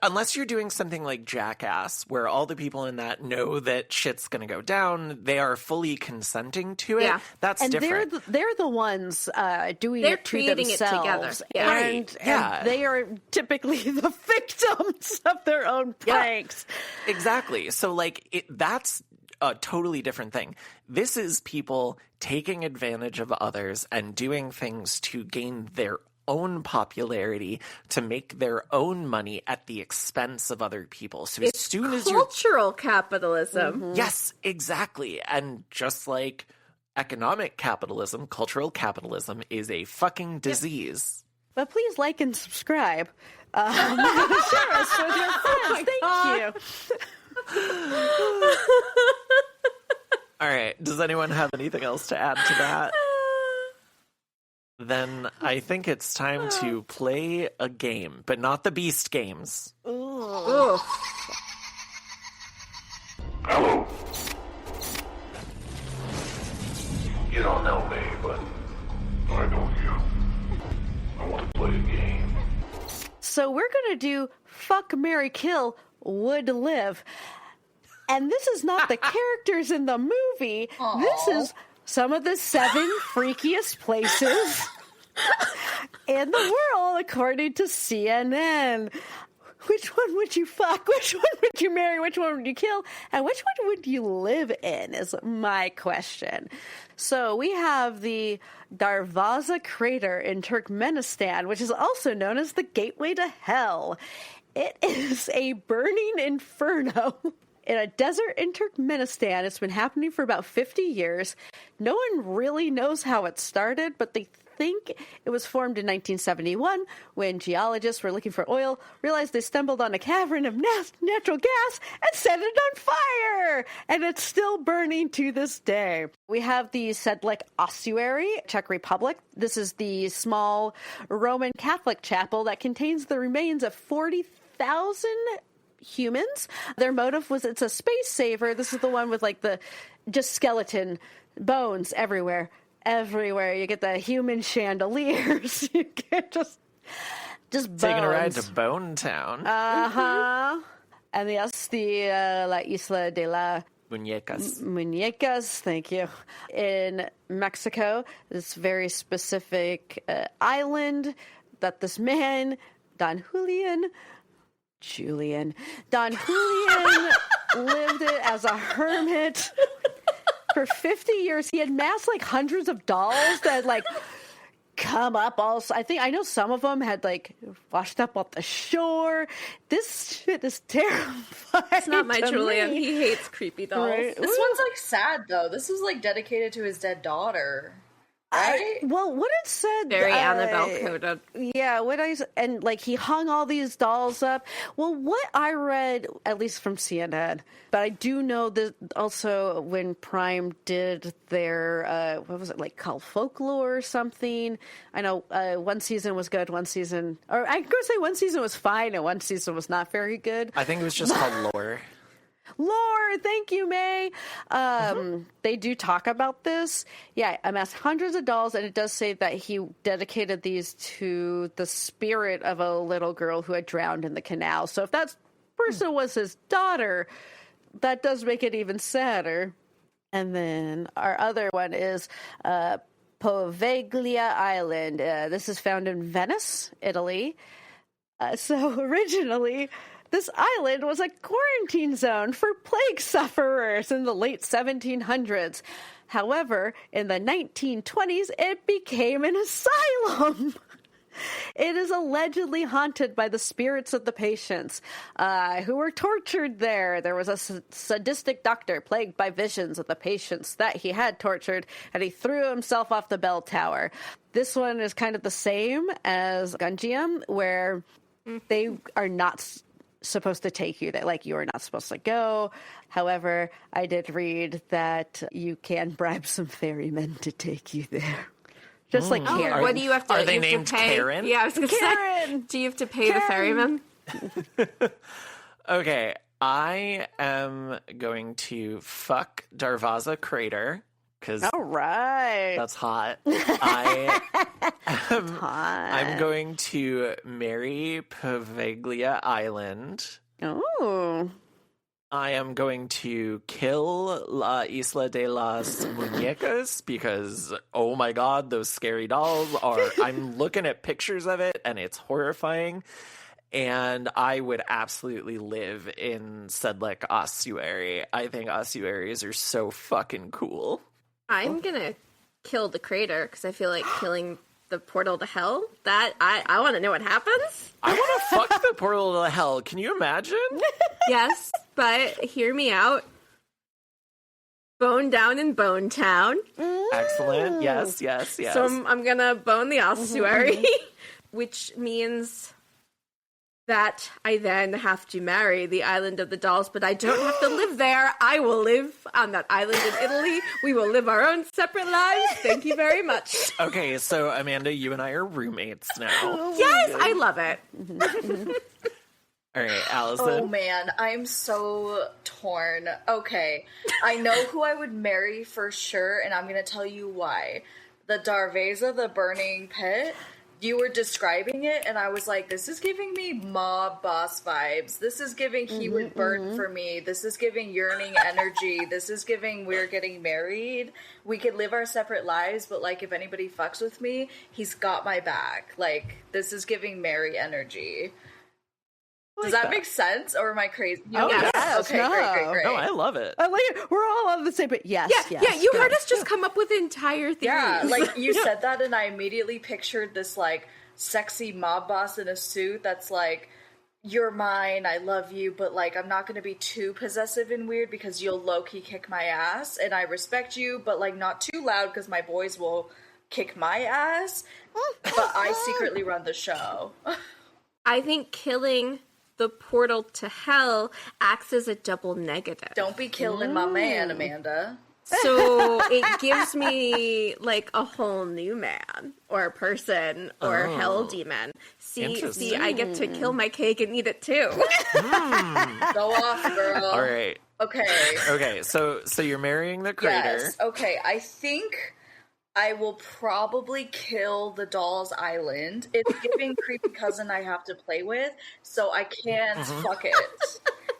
Unless you're doing something like Jackass, where all the people in that know that shit's going to go down, they are fully consenting to it. Yeah. That's And different. they're the ones doing They're it to creating it themselves. together. Yeah. And, Yeah. and they are typically the victims of their own pranks. Exactly. So, like, that's a totally different thing. This is people taking advantage of others and doing things to gain their own popularity, to make their own money at the expense of other people. So It's as soon as you're... cultural capitalism. Yes, exactly. And just like economic capitalism, cultural capitalism is a fucking disease. But please like and subscribe. Share us with your friends. Thank you. All right. Does anyone have anything else to add to that? Then I think it's time to play a game, but not the Beast games. Ooh. Hello. You don't know me, but I know you. I want to play a game. So we're going to do Fuck, Marry, Kill, Would Live. And this is not the characters in the movie. Aww. This is some of the 7 freakiest places in the world, according to CNN. Which one would you fuck? Which one would you marry? Which one would you kill? And which one would you live in is my question. So we have the Darvaza crater in Turkmenistan, which is also known as the Gateway to Hell. It is a burning inferno in a desert in Turkmenistan. It's been happening for about 50 years. No one really knows how it started, but they think it was formed in 1971 when geologists were looking for oil, realized they stumbled on a cavern of natural gas, and set it on fire! And it's still burning to this day. We have the Sedlec Ossuary, Czech Republic. This is the small Roman Catholic chapel that contains the remains of 40,000 humans. Their motive was it's a space saver. This is the one with like the just skeleton bones everywhere. Everywhere. You get the human chandeliers. You get just bones. Taking a ride to Bone Town. Uh-huh. And yes, the La Isla de la Muñecas, thank you. In Mexico, this very specific island that this man, Don Julian, lived it as a hermit for 50 years. He had amassed like hundreds of dolls that like come up also. I know some of them had like washed up off the shore. This shit is terrifying. It's not my Julian. Me. He hates creepy dolls. Right. This one's like sad though. This is like dedicated to his dead daughter. Right? Well, what it said... Very Annabelle coded. Yeah, and like he hung all these dolls up. Well, what I read, at least from CNN, but I do know that also when Prime did their, what was it, like called Folklore or something? I know one season was good, one season... Or I could say one season was fine and one season was not very good. I think it was just called Lore. Lore, thank you, May. They do talk about this. Yeah, amassed hundreds of dolls, and it does say that he dedicated these to the spirit of a little girl who had drowned in the canal. So if that person was his daughter, that does make it even sadder. And then our other one is Poveglia Island. This is found in Venice, Italy. So originally... this island was a quarantine zone for plague sufferers in the late 1700s. However, in the 1920s, it became an asylum. It is allegedly haunted by the spirits of the patients who were tortured there. There was a sadistic doctor plagued by visions of the patients that he had tortured, and he threw himself off the bell tower. This one is kind of the same as Gonjiam, where they are not supposed to take you there. Like, you are not supposed to go. However, I did read that you can bribe some ferrymen to take you there. Just like Karen. What do you have to? Are they you have named to pay? Karen? Yeah, I was going to say. Do you have to pay the ferryman? Okay, I am going to fuck Darvaza Crater because All right. that's hot. I'm going to marry Paveglia Island. Oh. I am going to kill La Isla de las Muñecas because, oh my god, those scary dolls are... I'm looking at pictures of it, and it's horrifying. And I would absolutely live in Sedlec ossuary. I think ossuaries are so fucking cool. I'm going to kill the crater because I feel like killing the portal to hell, that I want to know what happens. I want to fuck the portal to hell. Can you imagine? Yes, but hear me out. Bone down in Bone Town. Excellent. Yes. So I'm going to bone the ossuary, which means that I then have to marry the island of the dolls, but I don't have to live there. I will live on that island in Italy. We will live our own separate lives. Thank you very much. Okay, so Amanda, you and I are roommates now. Yes, I love it. All right, Allison. Oh man, I'm so torn. Okay, I know who I would marry for sure, and I'm gonna tell you why. The Darvaza, the burning pit. You were describing it, and I was like, this is giving me mob boss vibes. This is giving he would burn for me. This is giving yearning energy. This is giving we're getting married. We could live our separate lives, but, like, if anybody fucks with me, he's got my back. Like, this is giving Mary energy. Does that make sense, or am I crazy? Yes. Okay, No. great. No, I love it. I like it. We're all on the same, but yes. Yeah, you heard us just come up with entire theories. Yeah, like, you said that, and I immediately pictured this, like, sexy mob boss in a suit that's like, you're mine, I love you, but, like, I'm not gonna be too possessive and weird because you'll low-key kick my ass, and I respect you, but, like, not too loud because my boys will kick my ass, but I secretly run the show. I think killing the portal to hell acts as a double negative. Don't be killing my man, Amanda. So it gives me, like, a whole new man or person or hell demon. See, I get to kill my cake and eat it too. Go off, girl. All right. Okay, so you're marrying the crater. Yes, okay, I think I will probably kill the Dolls Island. It's giving creepy cousin I have to play with, so I can't fuck it.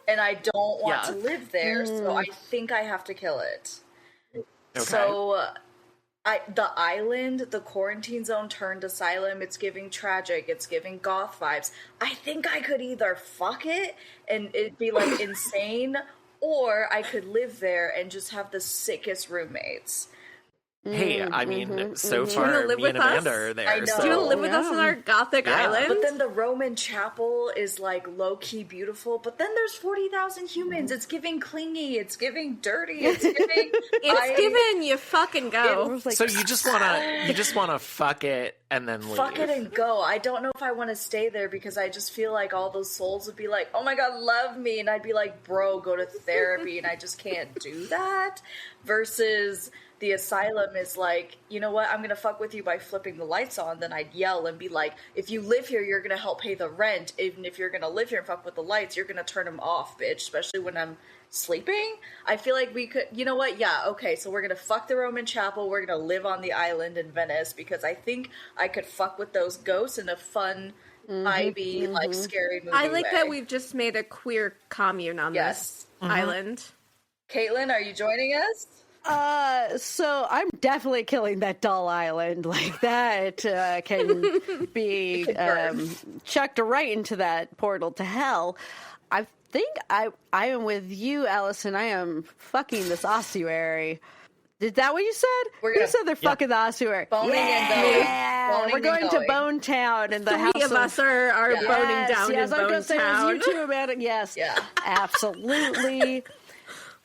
And I don't want to live there, so I think I have to kill it. Okay. So, the island, the quarantine zone turned Asylum, it's giving tragic, it's giving goth vibes. I think I could either fuck it, and it'd be, like, insane, or I could live there and just have the sickest roommates. Hey, I mean, so far, live me with and Amanda us? are there. I know. So. Do you want to live with us on our gothic island? But then the Roman chapel is, like, low-key beautiful, but then there's 40,000 humans. It's giving clingy, it's giving dirty, it's giving... giving you fucking go. So you just wanna fuck it and then leave. Fuck it and go. I don't know if I want to stay there because I just feel like all those souls would be like, oh my god, love me, and I'd be like, bro, go to therapy, and I just can't do that. Versus... the Asylum is like, you know what, I'm going to fuck with you by flipping the lights on, then I'd yell and be like, if you live here, you're going to help pay the rent. Even if you're going to live here and fuck with the lights, you're going to turn them off, bitch, especially when I'm sleeping. I feel like we could, you know what, yeah, okay, so we're going to fuck the Roman chapel, we're going to live on the island in Venice, because I think I could fuck with those ghosts in a fun, vibey, like, scary movie I like way. that we've just made a queer commune on this island. Caitlin, are you joining us? So I'm definitely killing that doll island. Like, that can be chucked right into that portal to hell. I think I am with you, Allison. I am fucking this ossuary. Is that what you said? You said they're fucking the ossuary. Boning and going. We're going to Bone Town, and the house of us are boning down in Bone Town. You too, Amanda. Yes, absolutely.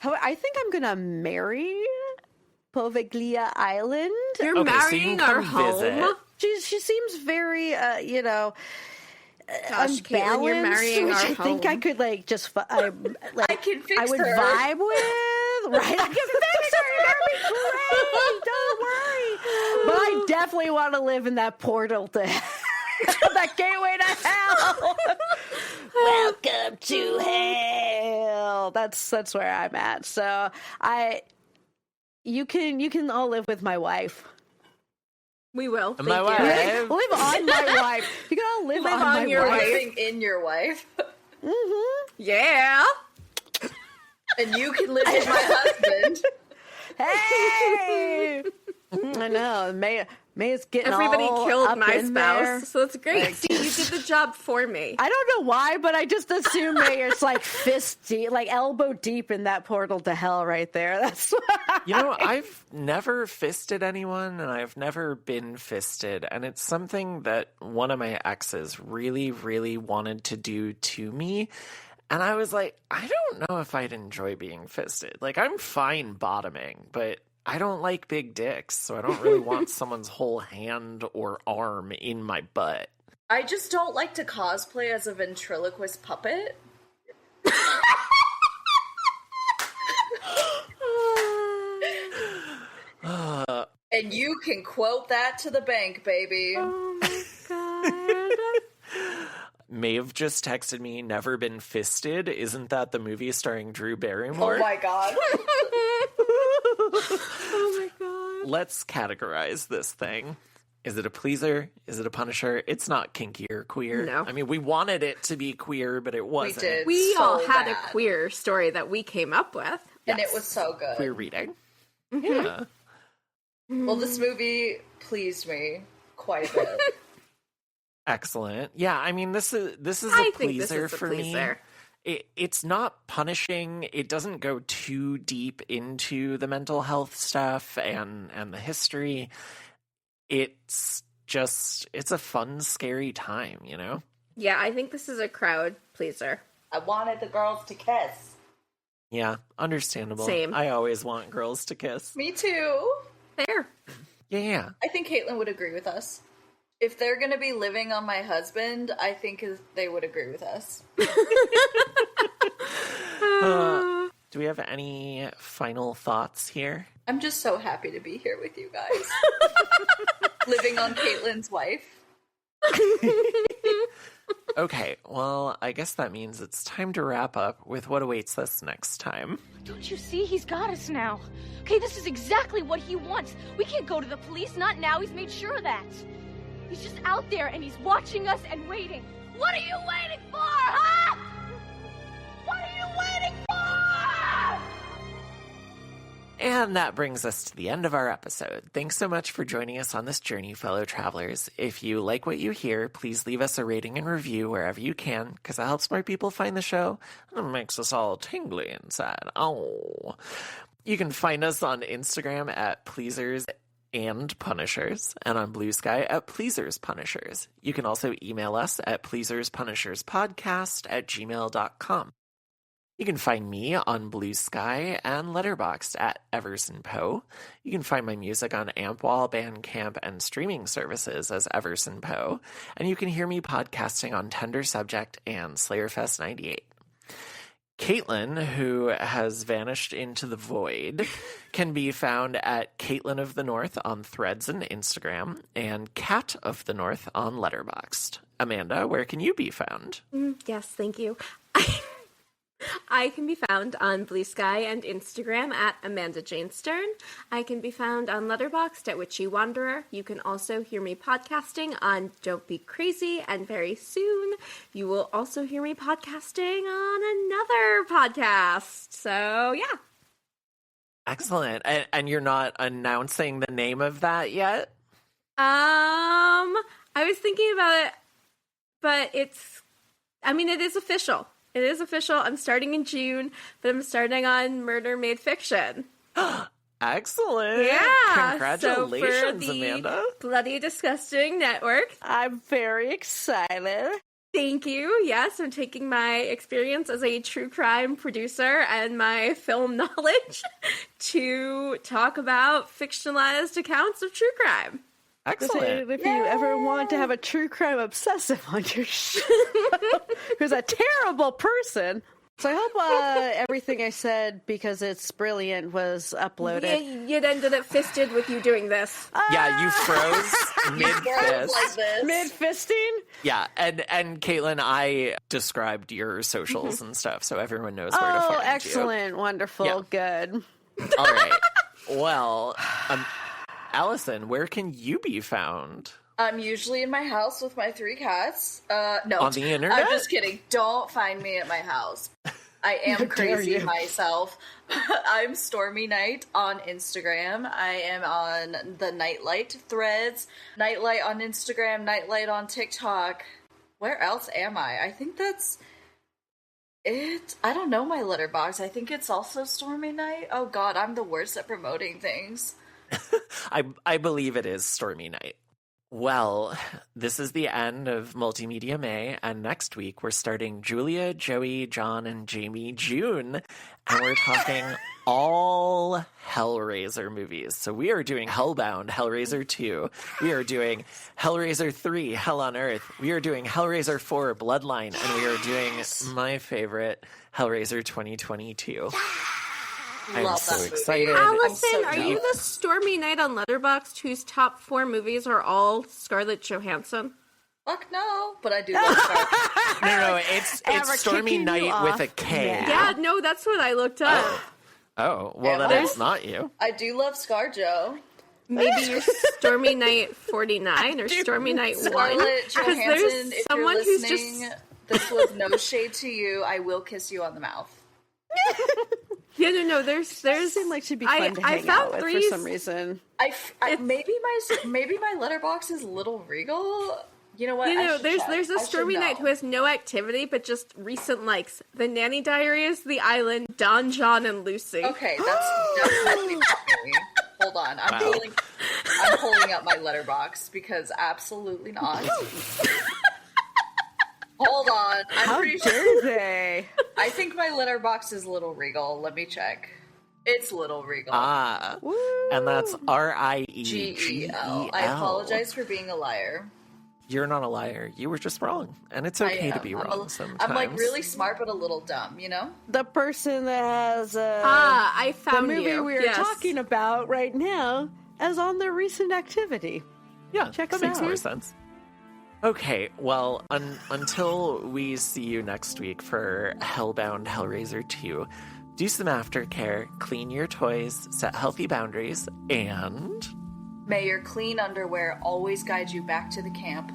I think I'm gonna marry Poveglia Island. You're marrying our home. She seems very, Gosh, Caitlin, you're marrying which our I think home. I could like just I can fix I would her. vibe with. Right, I can fix her. That'd be great. Don't worry. But I definitely want to live in that portal to that gateway to hell. Welcome to hell. That's where I'm at. So you can all live with my wife. We will. My Thank wife. you. Live on my wife. You can all live on my your wife. Living in your wife. Yeah. And you can live in my husband. Hey! I know. May's getting Everybody all killed up my in spouse, there. so it's great. See, you did the job for me. I don't know why, but I just assume May's like fist deep, like elbow deep in that portal to hell right there. That's You know, I've never fisted anyone, and I've never been fisted, and it's something that one of my exes really, really wanted to do to me. And I was like, I don't know if I'd enjoy being fisted. Like, I'm fine bottoming, but I don't like big dicks, so I don't really want someone's whole hand or arm in my butt. I just don't like to cosplay as a ventriloquist puppet. And you can quote that to the bank, baby. Oh my god. Maeve just texted me, never been fisted. Isn't that the movie starring Drew Barrymore? Oh my god. Oh my god. Let's categorize this thing. Is it a pleaser? Is it a punisher? It's not kinky or queer. No. I mean, we wanted it to be queer, but it wasn't. did. We So all had bad. a queer story that we came up with. And Yes. it was so good. Queer reading. Mm-hmm. Yeah. Well, this movie pleased me quite a bit. Excellent. Yeah, I mean, this is I a think this pleaser is a for pleaser. me. It's not punishing. It doesn't go too deep into the mental health stuff and the history. It's a fun, scary time, you know? Yeah, I think this is a crowd pleaser. I wanted the girls to kiss. Yeah, understandable. Same. I always want girls to kiss. Me too. There. Yeah. I think Caitlin would agree with us. If they're going to be living on my husband, I think they would agree with us. Do we have any final thoughts here? I'm just so happy to be here with you guys. Living on Caitlin's wife. Okay, well, I guess that means it's time to wrap up with what awaits us next time. Don't you see? He's got us now. Okay, this is exactly what he wants. We can't go to the police, not now. He's made sure of that. He's just out there and he's watching us and waiting. What are you waiting for, huh? What are you waiting for? And that brings us to the end of our episode. Thanks so much for joining us on this journey, fellow travelers. If you like what you hear, please leave us a rating and review wherever you can, because that helps more people find the show, and it makes us all tingly inside. Oh. You can find us on Instagram at Pleasers and Punishers, and on Blue Sky at Pleasers Punishers. You can also email us at pleaserspunisherspodcast@gmail.com. You can find me on Blue Sky and Letterboxd at Everson Poe. You can find my music on Ampwall, Bandcamp, and streaming services as Everson Poe. And you can hear me podcasting on Tender Subject and Slayerfest 98. Caitlin, who has vanished into the void, can be found at Caitlin of the North on Threads and Instagram, and Cat of the North on Letterboxd. Amanda, where can you be found? Yes, thank you. I can be found on Blue Sky and Instagram at Amanda Jane Stern. I can be found on Letterboxd at Witchy Wanderer. You can also hear me podcasting on Don't Be Crazy, and very soon you will also hear me podcasting on another podcast. So, yeah. Excellent. And you're not announcing the name of that yet? I was thinking about it, but it is official. It is official. I'm starting in June, but I'm starting on Murder Made Fiction. Excellent. Yeah. Congratulations, so for the Amanda. Bloody Disgusting Network. I'm very excited. Thank you. Yes, I'm taking my experience as a true crime producer and my film knowledge to talk about fictionalized accounts of true crime. Excellent. If you ever want to have a true crime obsessive on your show, who's a terrible person. So I hope everything I said, because it's brilliant, was uploaded. Yeah, it ended up fisted with you doing this. Yeah, you froze mid-fist. Mid-fisting? Yeah, and Caitlin, I described your socials and stuff, so everyone knows where to find you. Oh, excellent. Wonderful. Yeah. Good. All right. Well, Allison, where can you be found? I'm usually in my house with my 3 cats. No. On the internet? I'm just kidding. Don't find me at my house. I am crazy myself. I'm Stormy Night on Instagram. I am on the Nightlight threads. Nightlight on Instagram, Nightlight on TikTok. Where else am I? I think that's it. I don't know my Letterboxd. I think it's also Stormy Night. Oh god, I'm the worst at promoting things. I believe it is Stormy Night. Well, this is the end of Multimedia May, and next week we're starting Julia, Joey, John, and Jamie June, and we're talking all Hellraiser movies. So we are doing Hellbound, Hellraiser 2. We are doing Hellraiser 3, Hell on Earth. We are doing Hellraiser 4, Bloodline, and we are doing my favorite, Hellraiser 2022. I'm so excited. Allison, are you the Stormy Night on Letterboxd whose top 4 movies are all Scarlett Johansson? Fuck no, but I do love Scarlett. No, it's Stormy Night with a K. Yeah, no, that's what I looked up. Oh, well, then it's not you. I do love ScarJo. Maybe you're Stormy Night 49 or Stormy Night 1. Scarlett Johansson, if someone you're who's listening, this was no shade to you. I will kiss you on the mouth. Yeah, no. There's seemed like she'd be fun to hang out with for some reason. Maybe my Letterboxd is Little Regal. You know what? There's a Stormy Night who has no activity but just recent likes: The Nanny Diaries, The Island, Don, John, and Lucy. Okay, that's definitely not me. Hold on, I'm pulling up my Letterboxd because absolutely not. Hold on. How dare they? I think my Letterboxd is Little Regal. Let me check. It's Little Regal. And that's RIEGEL. I apologize for being a liar. You're not a liar. You were just wrong. And it's okay to be wrong sometimes. I'm like really smart but a little dumb, you know? The person that has I found the movie you. we are talking about right now as on their recent activity. Yeah, check that makes more sense. Okay, well, until we see you next week for Hellbound Hellraiser 2, do some aftercare, clean your toys, set healthy boundaries, and... May your clean underwear always guide you back to the camp.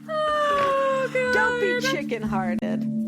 Oh, God. Don't be chicken-hearted.